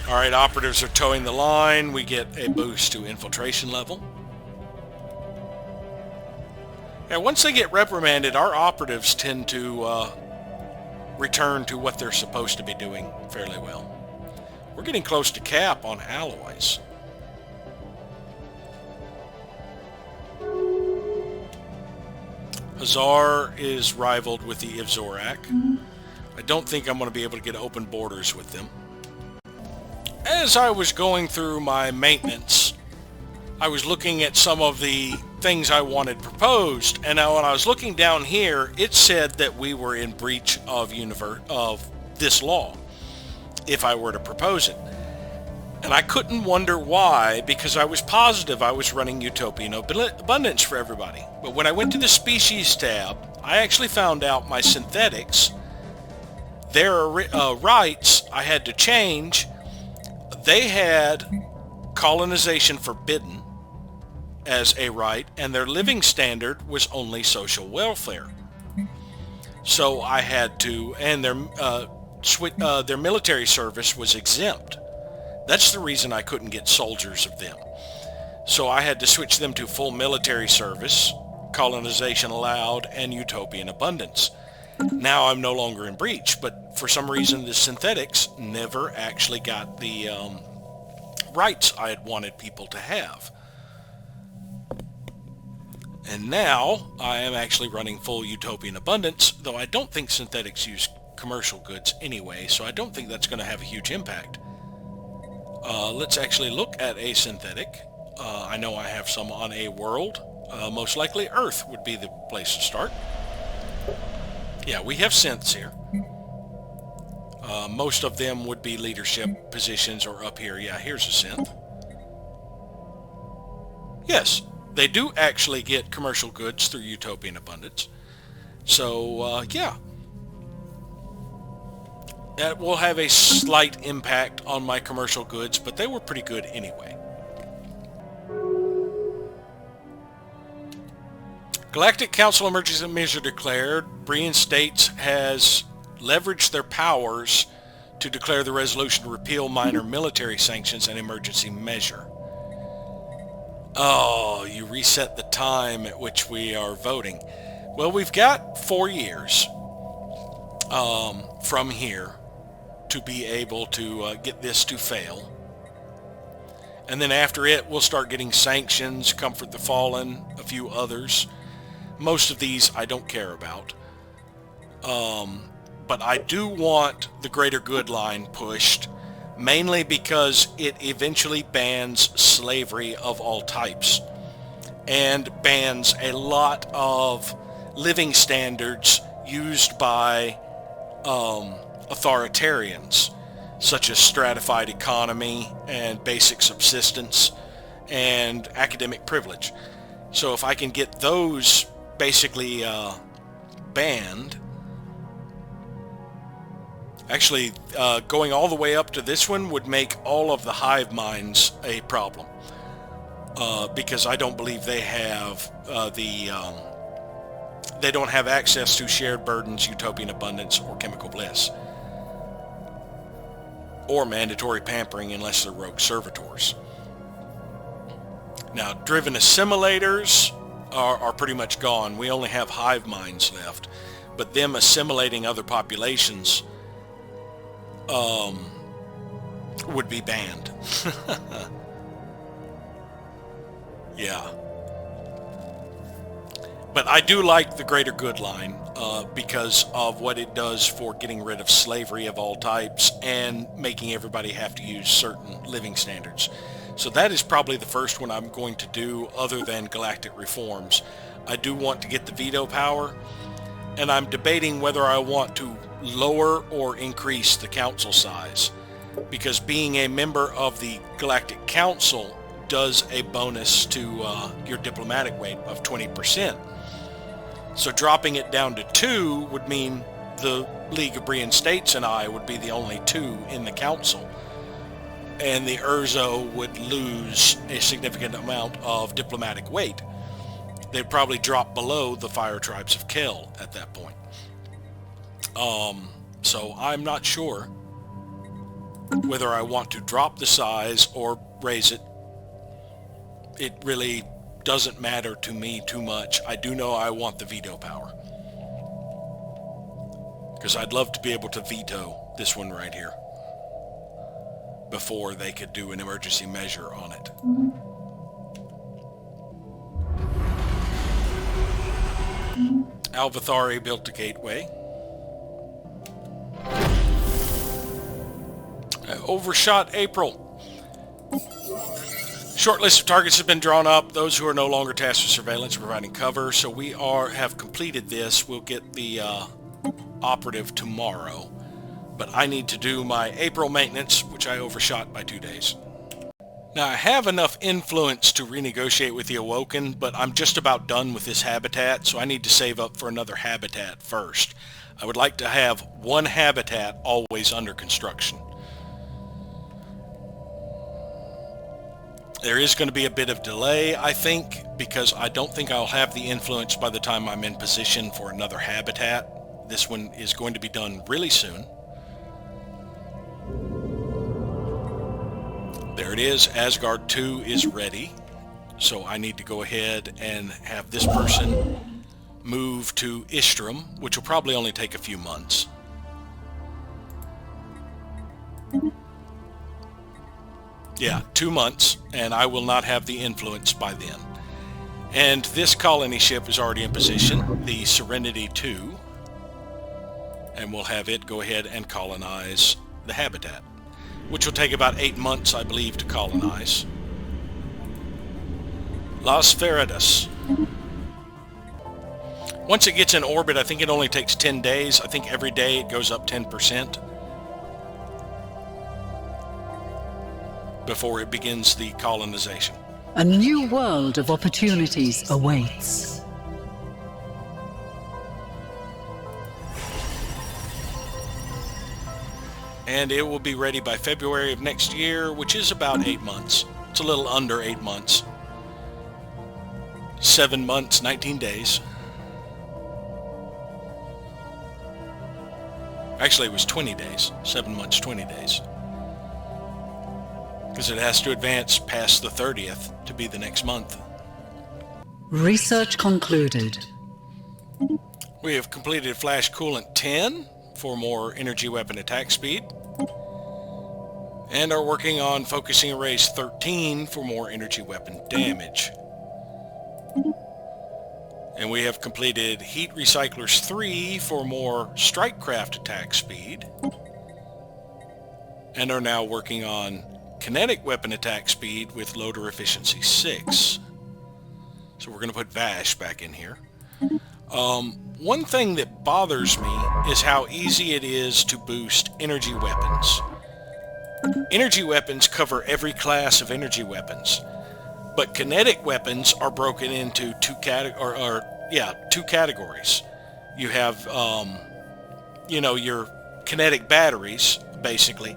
Alright, operatives are towing the line. We get a boost to infiltration level. Yeah, once they get reprimanded, our operatives tend to return to what they're supposed to be doing fairly well. We're getting close to cap on alloys. Hazar is rivaled with the Ivzorak. I don't think I'm going to be able to get open borders with them. As I was going through my maintenance, I was looking at some of the things I wanted proposed, and now when I was looking down here, it said that we were in breach of this law if I were to propose it. And I couldn't wonder why, because I was positive I was running Utopian Abundance for everybody. But when I went to the Species tab, I actually found out my synthetics, their rights I had to change. They had colonization forbidden as a right, and their living standard was only social welfare. So I had to, and their military service was exempt. That's the reason I couldn't get soldiers of them. So I had to switch them to full military service, colonization allowed, and Utopian Abundance. Now I'm no longer in breach, but for some reason the synthetics never actually got the rights I had wanted people to have. And now I am actually running full Utopian Abundance, though I don't think synthetics use commercial goods anyway, so I don't think that's going to have a huge impact. Let's actually look at a synthetic. I know I have some on a world. Most likely Earth would be the place to start. Yeah, we have synths here. Most of them would be leadership positions or up here. Yeah, here's a synth. Yes, they do actually get commercial goods through Utopian Abundance. So, yeah. That will have a slight impact on my commercial goods, but they were pretty good anyway. Galactic Council emergency measure declared. Brian States has leveraged their powers to declare the resolution to repeal minor military sanctions and emergency measure. Oh, you reset the time at which we are voting. Well, we've got 4 years from here to be able to get this to fail. And then after it, we'll start getting sanctions, Comfort the Fallen, a few others. Most of these I don't care about. But I do want the greater good line pushed, mainly because it eventually bans slavery of all types and bans a lot of living standards used by authoritarians, such as stratified economy and basic subsistence and academic privilege. So if I can get those basically banned, actually going all the way up to this one would make all of the hive minds a problem, because I don't believe they have they don't have access to shared burdens, utopian abundance, or chemical bliss, or mandatory pampering unless they're rogue servitors. Now, driven assimilators are pretty much gone. We only have hive minds left, but them assimilating other populations would be banned. Yeah. But I do like the greater good line because of what it does for getting rid of slavery of all types and making everybody have to use certain living standards. So that is probably the first one I'm going to do other than galactic reforms. I do want to get the veto power, and I'm debating whether I want to lower or increase the council size, because being a member of the Galactic Council does a bonus to your diplomatic weight of 20%. So dropping it down to 2 would mean the League of Brian States and I would be the only 2 in the council, and the Urzo would lose a significant amount of diplomatic weight. They'd probably drop below the Fire Tribes of Kel at that point. So I'm not sure whether I want to drop the size or raise it. It really doesn't matter to me too much. I do know I want the veto power, because I'd love to be able to veto this one right here before they could do an emergency measure on it. Alvathari built a gateway. Overshot April. Short list of targets has been drawn up. Those who are no longer tasked with surveillance and providing cover. So we have completed this. We'll get the operative tomorrow. But I need to do my April maintenance, which I overshot by 2 days. Now, I have enough influence to renegotiate with the Awoken, but I'm just about done with this habitat, so I need to save up for another habitat first. I would like to have one habitat always under construction. There is going to be a bit of delay, I think, because I don't think I'll have the influence by the time I'm in position for another habitat. This one is going to be done really soon. There it is. Asgard 2 is ready. So I need to go ahead and have this person move to Istrum, which will probably only take a few months. Yeah, 2 months, and I will not have the influence by then. And this colony ship is already in position, the Serenity 2, and we'll have it go ahead and colonize the habitat, which will take about 8 months, I believe, to colonize. Las Feridas. Once it gets in orbit, I think it only takes 10 days. I think every day it goes up 10%. before it begins the colonization. A new world of opportunities awaits. And it will be ready by February of next year, which is about 8 months. It's a little under 8 months. 7 months, 19 days. Actually, it was 20 days. 7 months, 20 days. Because it has to advance past the 30th to be the next month. Research concluded. We have completed Flash Coolant 10 for more energy weapon attack speed. And are working on Focusing Arrays 13 for more energy weapon damage. And we have completed Heat Recyclers 3 for more Strikecraft attack speed. And are now working on Kinetic Weapon attack speed with Loader Efficiency 6. So we're going to put Vash back in here. One thing that bothers me is how easy it is to boost energy weapons. Energy weapons cover every class of energy weapons. But kinetic weapons are broken into two categories. You have, your kinetic batteries, basically,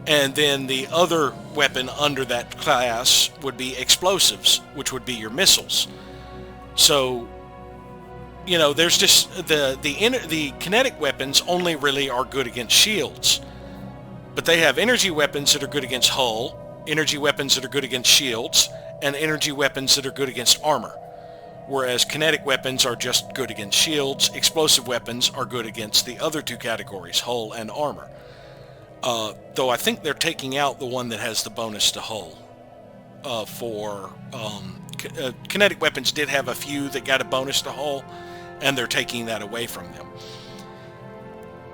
and then the other weapon under that class would be explosives, which would be your missiles. So, there's just the kinetic weapons only really are good against shields, but they have energy weapons that are good against hull, energy weapons that are good against shields, and energy weapons that are good against armor. Whereas kinetic weapons are just good against shields, explosive weapons are good against the other two categories, hull and armor. Though I think they're taking out the one that has the bonus to hull. Kinetic weapons did have a few that got a bonus to hull, and they're taking that away from them.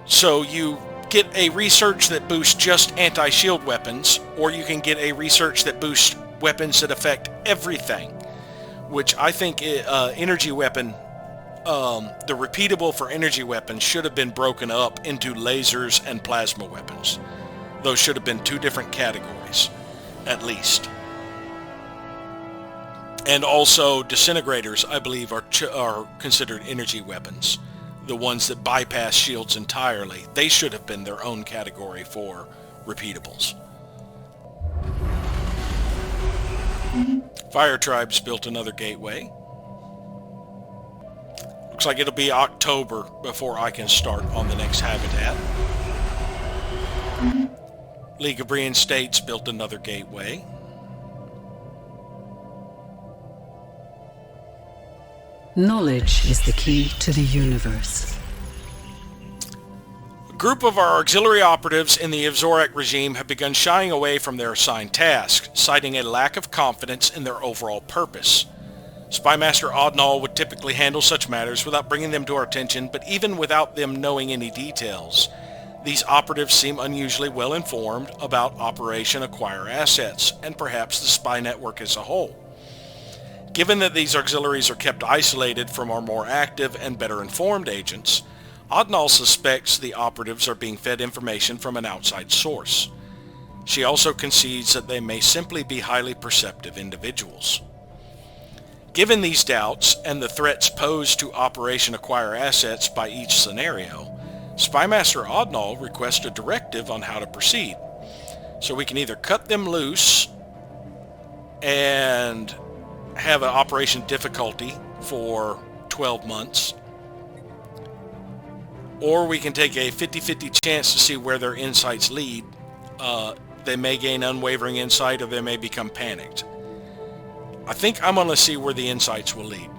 So you get a research that boosts just anti-shield weapons, or you can get a research that boosts weapons that affect everything, which I think energy weapon, the repeatable for energy weapons should have been broken up into lasers and plasma weapons. Those should have been two different categories, at least. And also disintegrators, I believe, are considered energy weapons. The ones that bypass shields entirely, they should have been their own category for repeatables. Fire Tribes built another gateway. Looks like it'll be October before I can start on the next habitat. League of Brian States built another gateway. Knowledge is the key to the universe. A group of our auxiliary operatives in the Evzorak regime have begun shying away from their assigned tasks, citing a lack of confidence in their overall purpose. Spymaster Odnall would typically handle such matters without bringing them to our attention, but even without them knowing any details, these operatives seem unusually well informed about Operation Acquire Assets, and perhaps the spy network as a whole. Given that these auxiliaries are kept isolated from our more active and better informed agents, Odnall suspects the operatives are being fed information from an outside source. She also concedes that they may simply be highly perceptive individuals. Given these doubts and the threats posed to Operation Acquire Assets by each scenario, Spymaster Odnall requests a directive on how to proceed. So we can either cut them loose and have an operation difficulty for 12 months, or we can take a 50-50 chance to see where their insights lead. They may gain unwavering insight, or they may become panicked. I think I'm going to see where the insights will lead.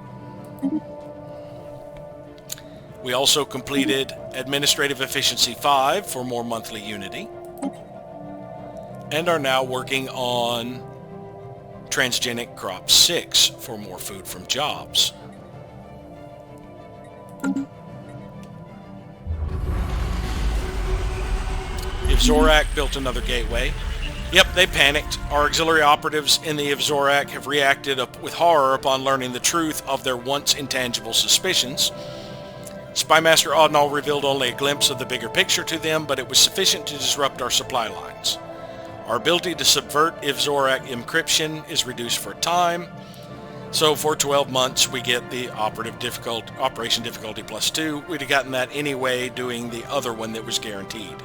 We also completed Administrative Efficiency 5 for more monthly unity, and are now working on Transgenic Crop 6 for more food from jobs. Evzorak built another gateway. Yep, they panicked. Our auxiliary operatives in the Evzorak have reacted with horror upon learning the truth of their once intangible suspicions. Spymaster Odnall revealed only a glimpse of the bigger picture to them, but it was sufficient to disrupt our supply lines. Our ability to subvert Ivzorak encryption is reduced for time. So for 12 months, we get the operation difficulty +2. We'd have gotten that anyway doing the other one that was guaranteed.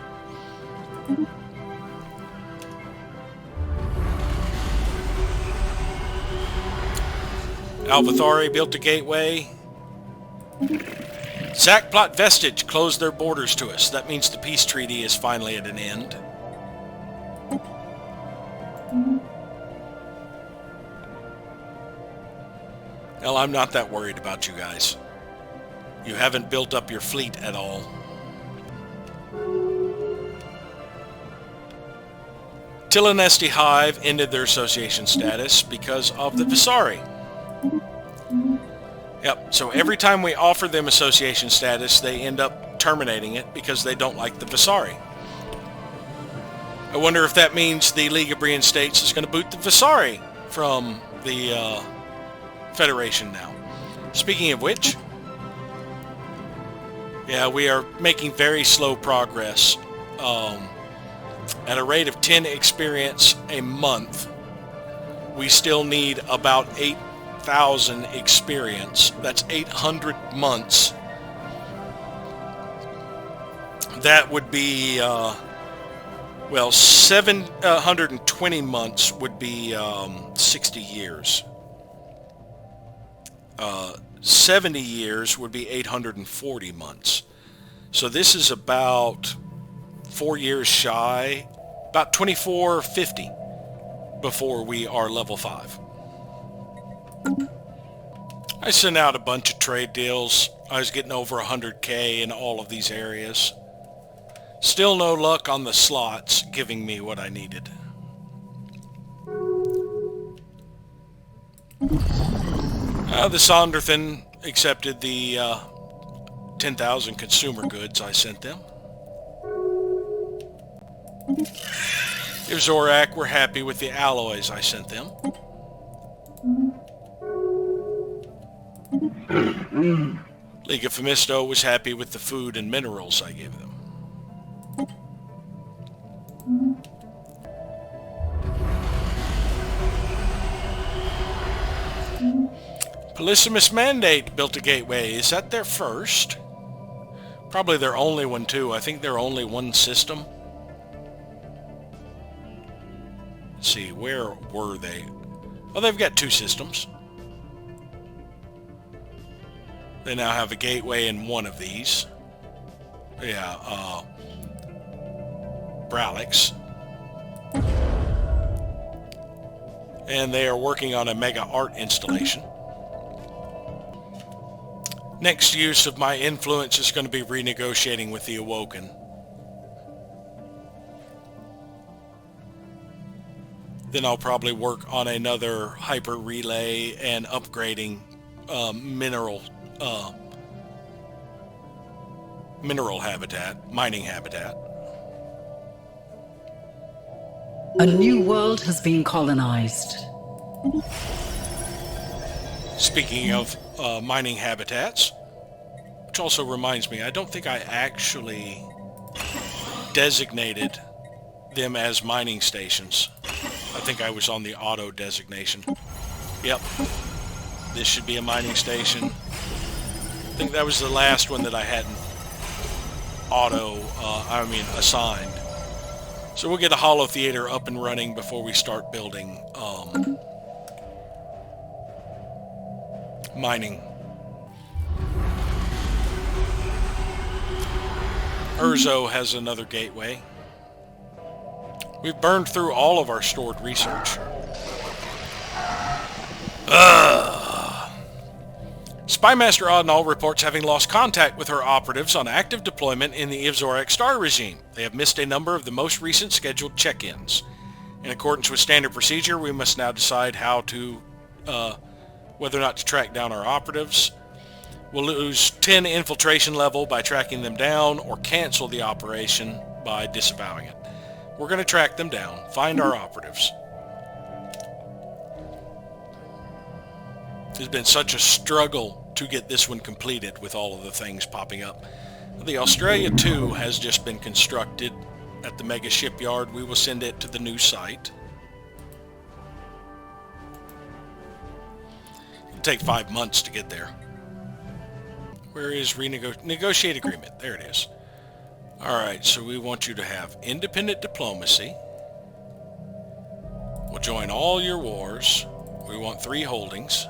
Alvathari built a gateway. Sackplot Vestige closed their borders to us. That means the peace treaty is finally at an end. Well, I'm not that worried about you guys. You haven't built up your fleet at all. Tilanesti Hive ended their association status because of the Visari. Yep, so every time we offer them association status, they end up terminating it because they don't like the Visari. I wonder if that means the League of Brian States is going to boot the Visari from the Federation now. Speaking of which, yeah, we are making very slow progress. At a rate of 10 experience a month, we still need about 8,000 experience. That's 800 months. That would be, well, 720 months would be 60 years. 70 years would be 840 months. So this is about 4 years shy, about 2450 before we are level 5. I sent out a bunch of trade deals. I was getting over 100k in all of these areas. Still no luck on the slots giving me what I needed. The Sonderthan accepted the 10,000 consumer goods I sent them. Ivzorak were happy with the alloys I sent them. League of Phemisto was happy with the food and minerals I gave them. Polysimus Mandate built a gateway. Is that their first? Probably their only one too. I think they're only one system. Let's see, where were they? Oh, they've got 2 systems. They now have a gateway in one of these. Yeah, Bralix. And they are working on a mega art installation. Next use of my influence is going to be renegotiating with the Awoken. Then I'll probably work on another hyper relay and upgrading mineral habitat, mining habitat. A new world has been colonized. Speaking of mining habitats, which also reminds me, I don't think I actually designated them as mining stations. I think I was on the auto designation. Yep. This should be a mining station. I think that was the last one that I hadn't assigned. So we'll get a Hollow Theater up and running before we start building mining. Urzo has another gateway. We've burned through all of our stored research. Spymaster Oddnall reports having lost contact with her operatives on active deployment in the Ivzorak star regime. They have missed a number of the most recent scheduled check-ins. In accordance with standard procedure, we must now decide how to, whether or not to track down our operatives. We'll lose 10 infiltration level by tracking them down, or cancel the operation by disavowing it. We're going to track them down, find our operatives. It's been such a struggle to get this one completed with all of the things popping up. The Australia 2 has just been constructed, at the mega shipyard, we will send it to the new site. It'll take 5 months to get there. Where is negotiate agreement? There it is. Alright, so we want you to have independent diplomacy. We'll join all your wars. We want 3 holdings.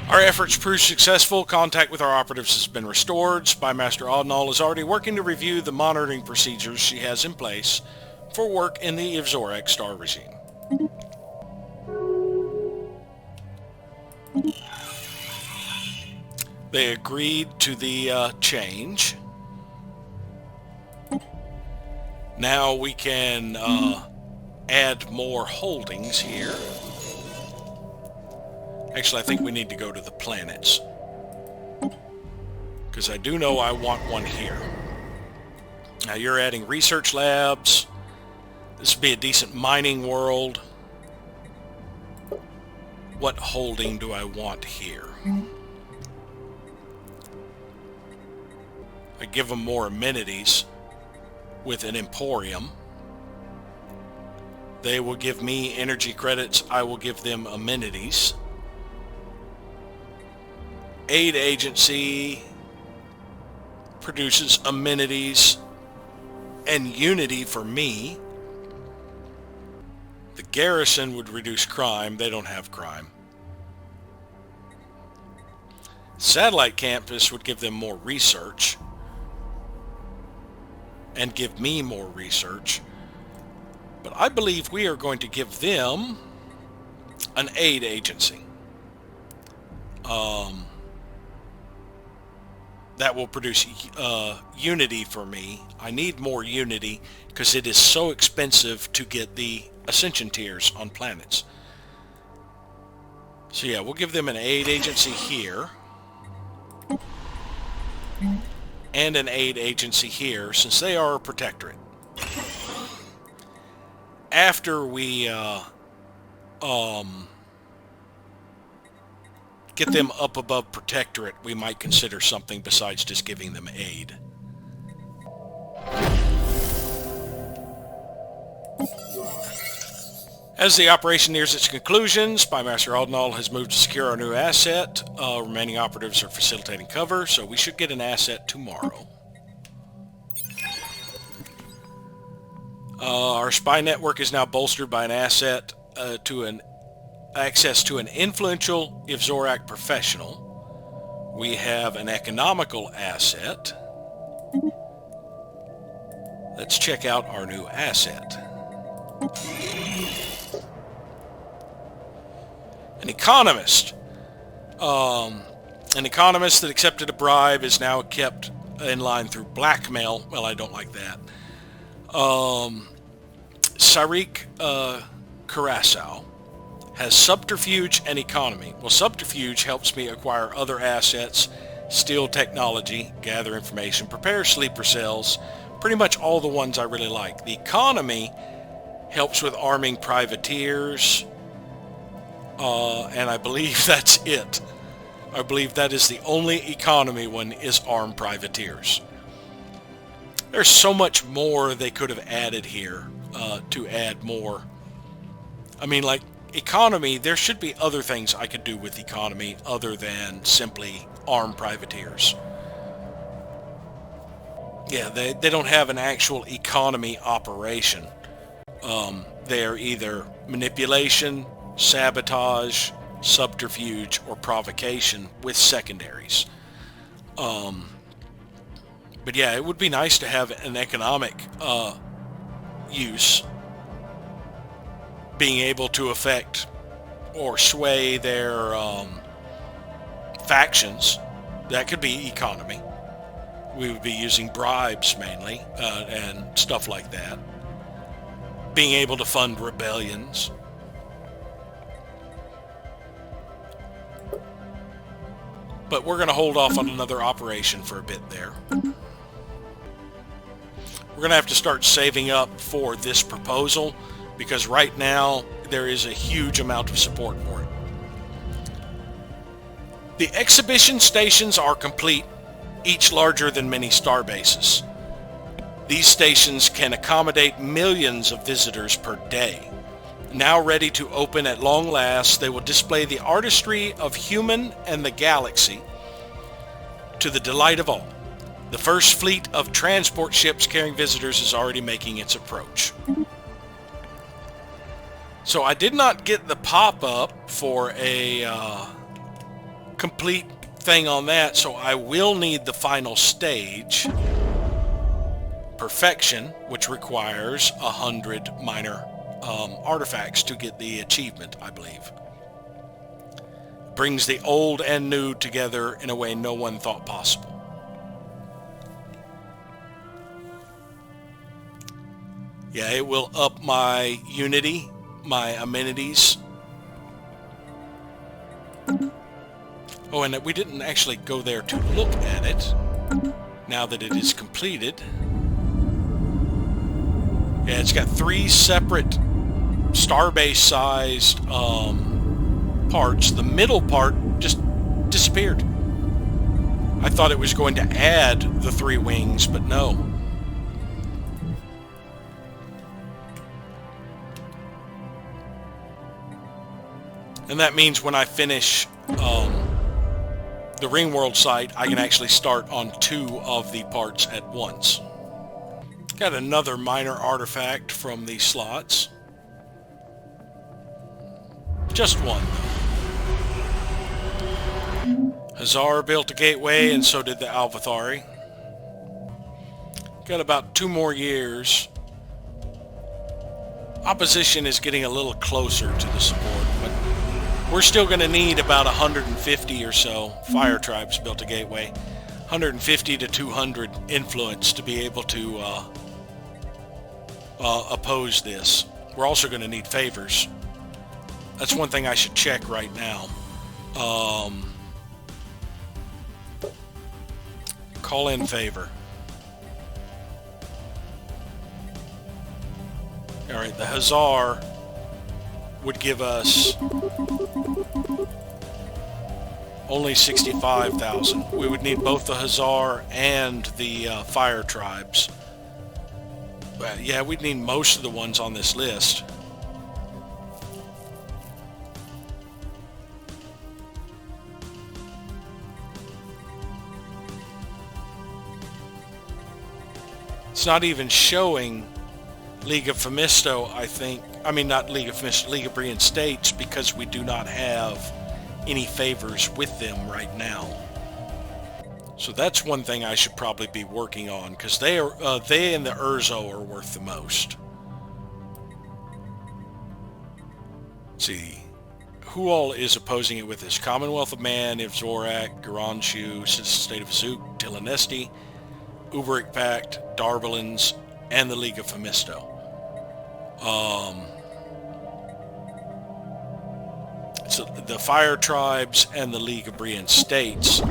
Our efforts proved successful. Contact with our operatives has been restored. Spymaster Audnall is already working to review the monitoring procedures she has in place for work in the Ivzorak star regime. They agreed to the change. Now we can add more holdings here. Actually, I think we need to go to the planets. Because I do know I want one here. Now you're adding research labs. This would be a decent mining world. What holding do I want here? I give them more amenities with an emporium. They will give me energy credits. I will give them amenities. Aid agency produces amenities and unity for me. The garrison would reduce crime. They don't have crime. Satellite campus would give them more research and give me more research. But I believe we are going to give them an aid agency. That will produce unity for me. I need more unity because it is so expensive to get the ascension tiers on planets. So yeah, we'll give them an aid agency here. And an aid agency here, since they are a protectorate. After we get them up above protectorate, we might consider something besides just giving them aid. As the operation nears its conclusion, Spymaster Audnall has moved to secure our new asset. Remaining operatives are facilitating cover, so we should get an asset tomorrow. Our spy network is now bolstered by an asset access to an influential Ivzorak professional. We have an economical asset. Let's check out our new asset. An economist. An economist that accepted a bribe is now kept in line through blackmail. Well, I don't like that. Sarik Curacao has subterfuge and economy. Well, subterfuge helps me acquire other assets, steal technology, gather information, prepare sleeper cells, pretty much all the ones I really like. The economy helps with arming privateers, and I believe that's it. I believe that is the only economy one is armed privateers. There's so much more they could have added here to add more. I mean, like, economy, there should be other things I could do with economy other than simply armed privateers. Yeah, they don't have an actual economy operation. They're either manipulation, sabotage, subterfuge, or provocation with secondaries. But yeah, it would be nice to have an economic use, being able to affect or sway their factions. That could be economy. We would be using bribes mainly and stuff like that. Being able to fund rebellions. But we're going to hold off on another operation for a bit there. We're going to have to start saving up for this proposal because right now there is a huge amount of support for it. The exhibition stations are complete, each larger than many star bases. These stations can accommodate millions of visitors per day. Now ready to open at long last, they will display the artistry of human and the galaxy to the delight of all. The first fleet of transport ships carrying visitors is already making its approach. So I did not get the pop-up for a complete thing on that, so I will need the final stage, Perfection, which requires 100 minor artifacts to get the achievement, I believe. Brings the old and new together in a way no one thought possible. Yeah, it will up my Unity, my amenities. Oh, and we didn't actually go there to look at it, now that it is completed. Yeah, it's got 3 separate starbase-sized parts. The middle part just disappeared. I thought it was going to add the 3 wings, but no. And that means when I finish the Ringworld site, I can actually start on 2 of the parts at once. Got another minor artifact from these slots. Just one. Hazar built a gateway, and so did the Alvathari. Got about 2 more years. Opposition is getting a little closer to the support, but we're still going to need about 150 or so. Fire tribes built a gateway. 150 to 200 influence to be able to oppose this. We're also going to need favors. That's one thing I should check right now. Call in favor. Alright, the Hazar would give us only 65,000. We would need both the Hazar and the fire tribes. But yeah, we'd need most of the ones on this list. It's not even showing League of Phemisto, I think. I mean, not League of Phemisto, League of Brian States, because we do not have any favors with them right now. So that's one thing I should probably be working on, because they and the Urzo are worth the most. Let's see. Who all is opposing it with this? Commonwealth of Man, Ivzorak, Garanshu, State of Zook, Tilanesti, Uberic Pact, Darbalins, and the League of Phemisto. So the Fire Tribes and the League of Brian States,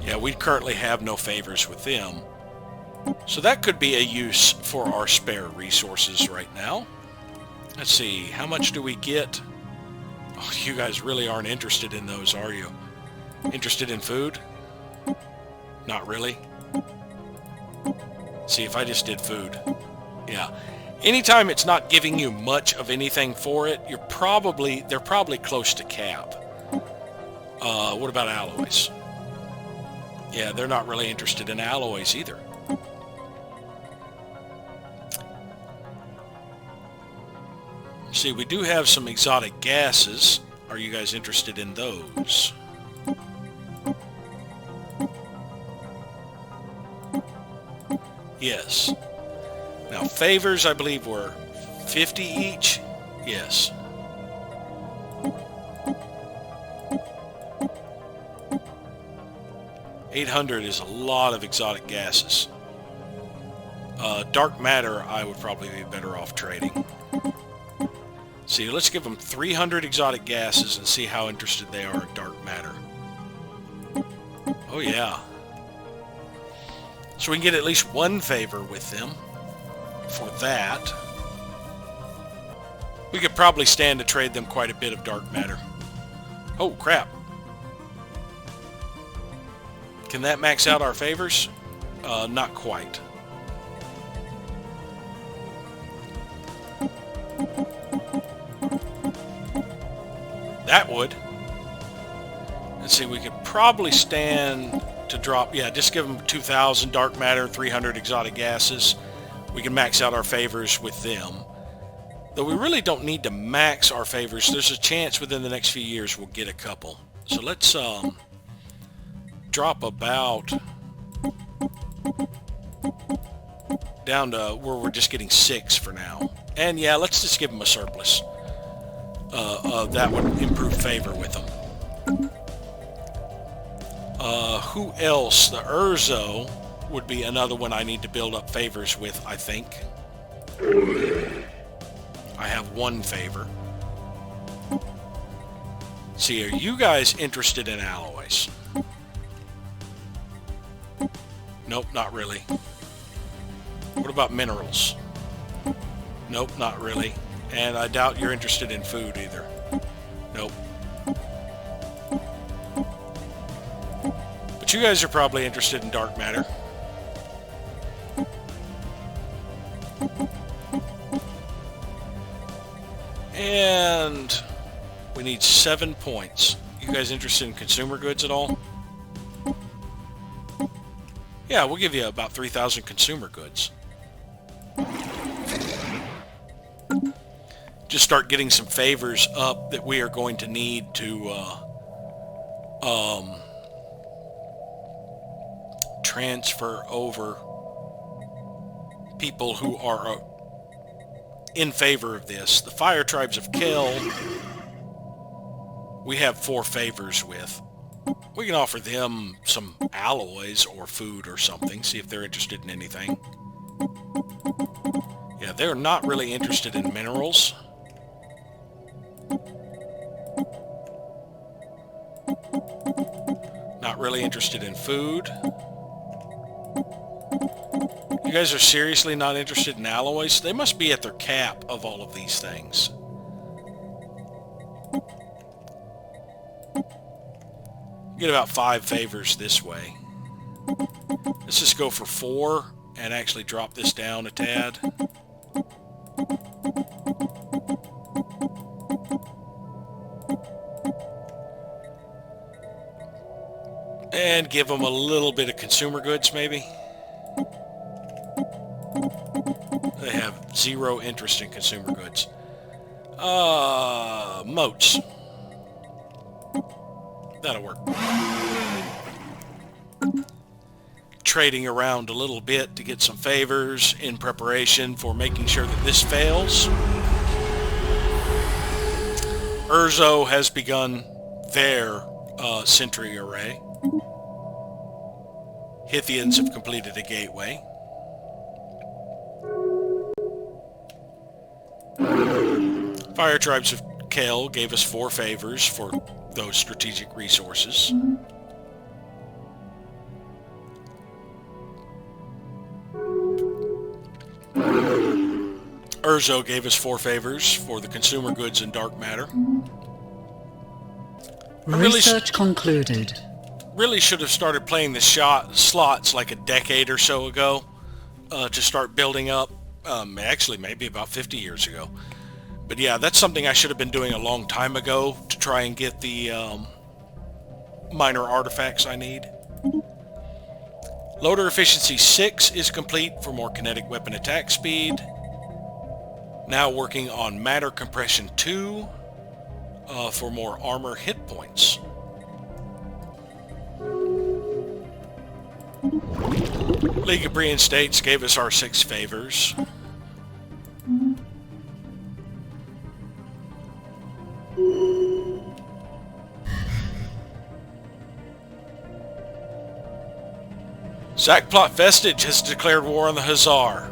yeah, we currently have no favors with them. So that could be a use for our spare resources right now. Let's see, how much do we get? Oh, you guys really aren't interested in those, are you? Interested in food? Not really. See, if I just did food. Yeah. Anytime it's not giving you much of anything for it, they're probably close to cap. What about alloys? Yeah, they're not really interested in alloys either. See, we do have some exotic gases. Are you guys interested in those? Yes. Now, favors, I believe, were 50 each. Yes. $800 is a lot of exotic gases. Dark matter, I would probably be better off trading. See, let's give them 300 exotic gases and see how interested they are in dark matter. Oh, yeah. So we can get at least one favor with them for that. We could probably stand to trade them quite a bit of dark matter. Oh, crap. Can that max out our favors? Not quite. That would. Let's see, we could probably stand to drop, yeah, just give them 2,000 dark matter, 300 exotic gases. We can max out our favors with them. Though we really don't need to max our favors. There's a chance within the next few years we'll get a couple. So let's drop about down to where we're just getting 6 for now. And yeah, let's just give them a surplus. That would improve favor with them. Who else? The Urzo would be another one I need to build up favors with, I think. I have 1 favor. See, are you guys interested in alloys? Nope, not really. What about minerals? Nope, not really. And I doubt you're interested in food either. Nope. But you guys are probably interested in dark matter. And we need 7 points. You guys interested in consumer goods at all? Yeah, we'll give you about 3,000 consumer goods. Just start getting some favors up that we are going to need to transfer over people who are in favor of this. The fire tribes of Kel, we have 4 favors with. We can offer them some alloys or food or something, see if they're interested in anything. Yeah, they're not really interested in minerals. Not really interested in food. You guys are seriously not interested in alloys? They must be at their cap of all of these things. Get about 5 favors this way. Let's just go for 4 and actually drop this down a tad. And give them a little bit of consumer goods, maybe. They have 0 interest in consumer goods. Moats. That'll work. Trading around a little bit to get some favors in preparation for making sure that this fails. Urzo has begun their sentry array. Hithians have completed a gateway. Fire tribes of Kel gave us 4 favors for those strategic resources. Urzo gave us 4 favors for the consumer goods and dark matter. Research concluded. Really should have started playing the slots like a decade or so ago to start building up. Actually, maybe about 50 years ago. But yeah, that's something I should have been doing a long time ago to try and get the minor artifacts I need. Loader efficiency 6 is complete for more kinetic weapon attack speed. Now working on matter compression 2 for more armor hit points. League of Brian States gave us our 6 favors. Zakplot Vestige has declared war on the Hazar.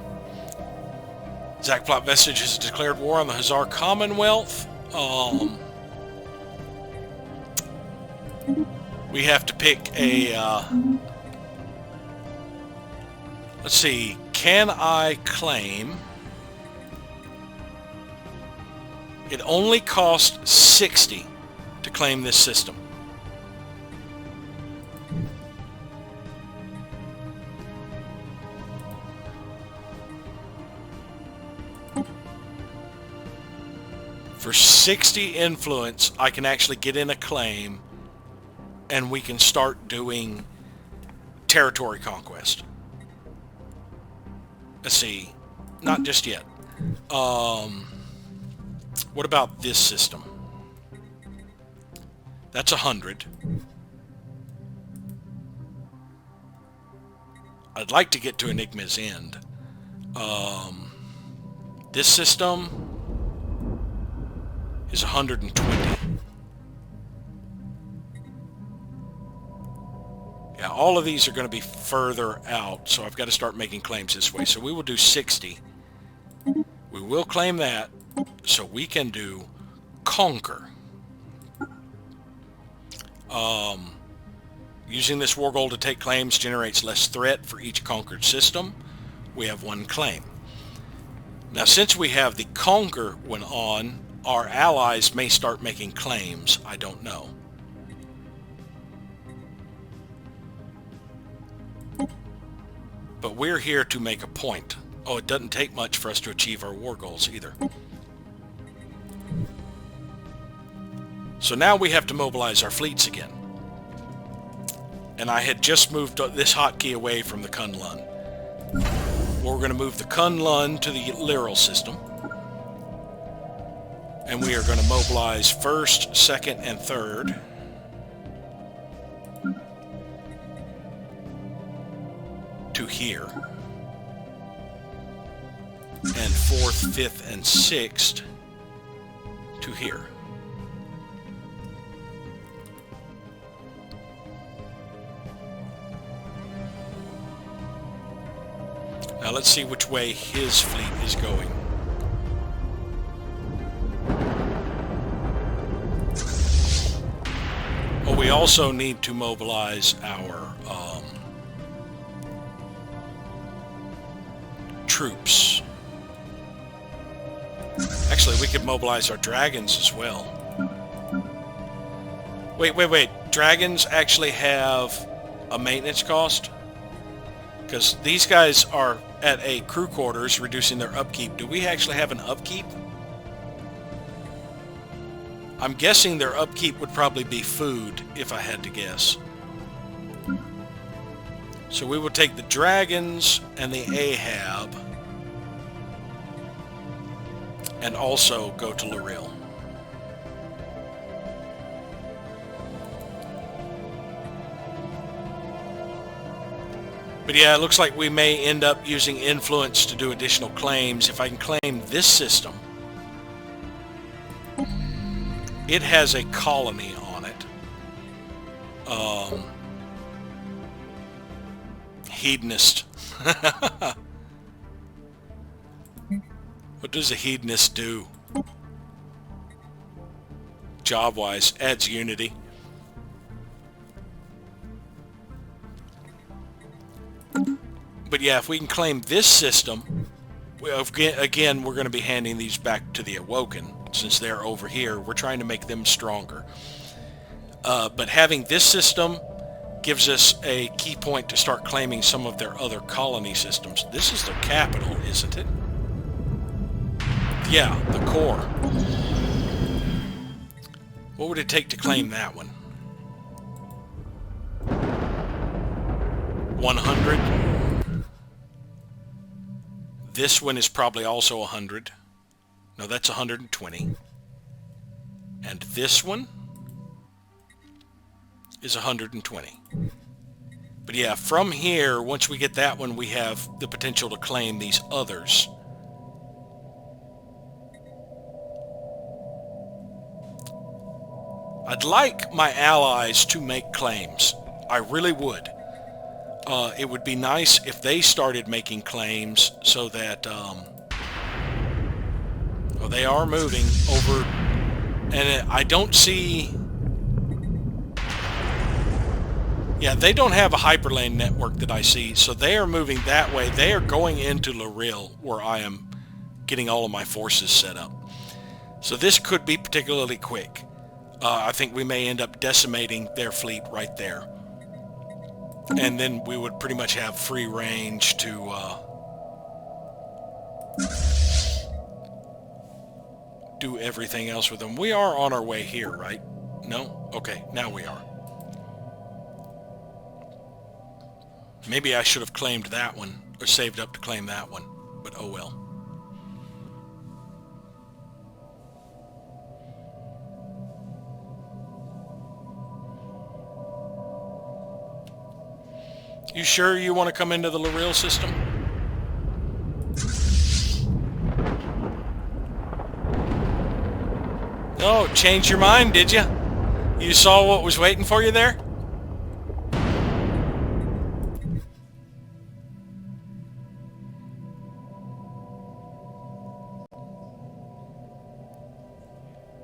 Zakplot Vestige has declared war on the Hazar Commonwealth. We have to pick a... let's see. Can I claim... It only cost 60 to claim this system. For 60 influence, I can actually get in a claim and we can start doing territory conquest. Let's see. Not just yet. What about this system? That's 100. I'd like to get to Enigma's End. This system is 120. Yeah, all of these are going to be further out, so I've got to start making claims this way. So we will do 60. We will claim that, so we can do Conquer. Using this war goal to take claims generates less threat for each conquered system. We have one claim. Now, since we have the Conquer one on, our allies may start making claims. I don't know. But we're here to make a point. Oh, it doesn't take much for us to achieve our war goals either. So now we have to mobilize our fleets again. And I had just moved this hotkey away from the Kunlun. We're going to move the Kunlun to the Lyral system. And we are going to mobilize 1st, 2nd, and 3rd. To here. And 4th, 5th, and 6th to here. Now let's see which way his fleet is going. Oh, we also need to mobilize our troops. Actually, we could mobilize our dragons as well. Wait. Dragons actually have a maintenance cost? Because these guys are at a crew quarters reducing their upkeep. Do we actually have an upkeep? I'm guessing their upkeep would probably be food, if I had to guess. So we will take the dragons and the Ahab and also go to Loril. But yeah, it looks like we may end up using influence to do additional claims. If I can claim this system, it has a colony on it. Hedonist. What does a hedonist do? Job-wise, adds unity. But yeah, if we can claim this system, again, we're going to be handing these back to the Awoken. Since they're over here, we're trying to make them stronger. But having this system gives us a key point to start claiming some of their other colony systems. This is their capital, isn't it? Yeah, the core. What would it take to claim that one? 100. This one is probably also 100. No, that's 120. And this one is 120. But yeah, from here, once we get that one, we have the potential to claim these others. I'd like my allies to make claims. I really would. It would be nice if they started making claims so that... well, they are moving over, and I don't see... Yeah, they don't have a hyperlane network that I see, so they are moving that way. They are going into Loril, where I am getting all of my forces set up. So this could be particularly quick. I think we may end up decimating their fleet right there. And then we would pretty much have free range to do everything else with them. We are on our way here, right? No? Okay, now we are. Maybe I should have claimed that one, or saved up to claim that one, but oh well. You sure you want to come into the Lorel system? Oh, changed your mind, did you? You saw what was waiting for you there?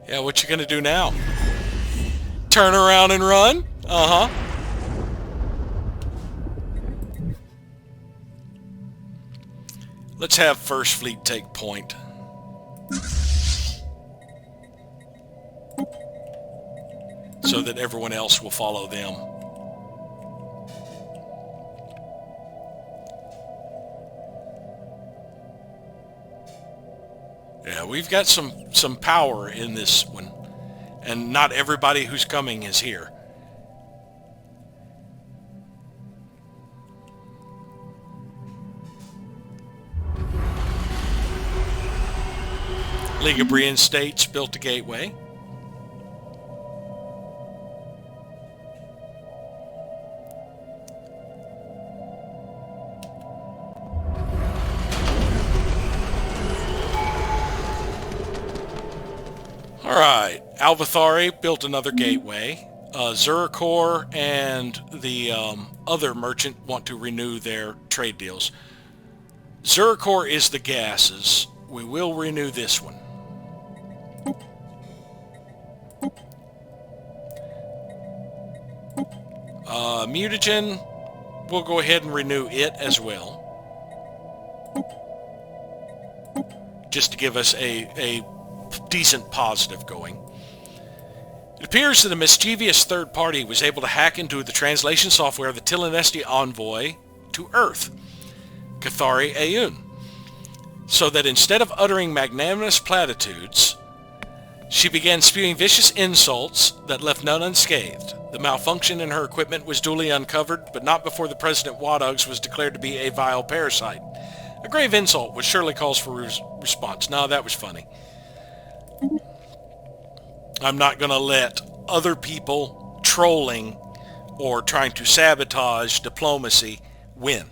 Yeah, what you gonna do now? Turn around and run? Uh-huh. Let's have First Fleet take point. So that everyone else will follow them. Yeah, we've got some power in this one. And not everybody who's coming is here. League of Brian States built a gateway. Alright, Alvathari built another gateway. Zurikor and the other merchant want to renew their trade deals. Zurikor is the gases. We will renew this one. Mutagen, we'll go ahead and renew it as well. Just to give us a decent positive going. It appears that a mischievous third party was able to hack into the translation software of the Tilinesti envoy to Earth, Cathari Aoun, so that instead of uttering magnanimous platitudes, she began spewing vicious insults that left none unscathed. The malfunction in her equipment was duly uncovered, but not before the President Wadogs was declared to be a vile parasite. A grave insult, which surely calls for response. No, that was funny. I'm not going to let other people trolling or trying to sabotage diplomacy win.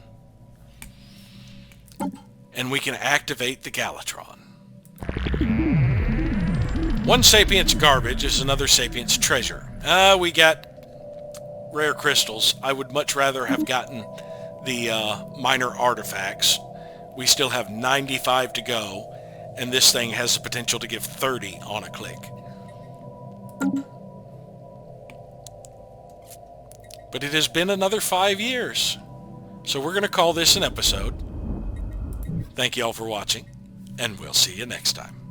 And we can activate the Galatron. One sapient's garbage is another sapient's treasure. We got rare crystals. I would much rather have gotten the minor artifacts. We still have 95 to go, and this thing has the potential to give 30 on a click. But it has been another 5 years. So we're going to call this an episode. Thank you all for watching, and we'll see you next time.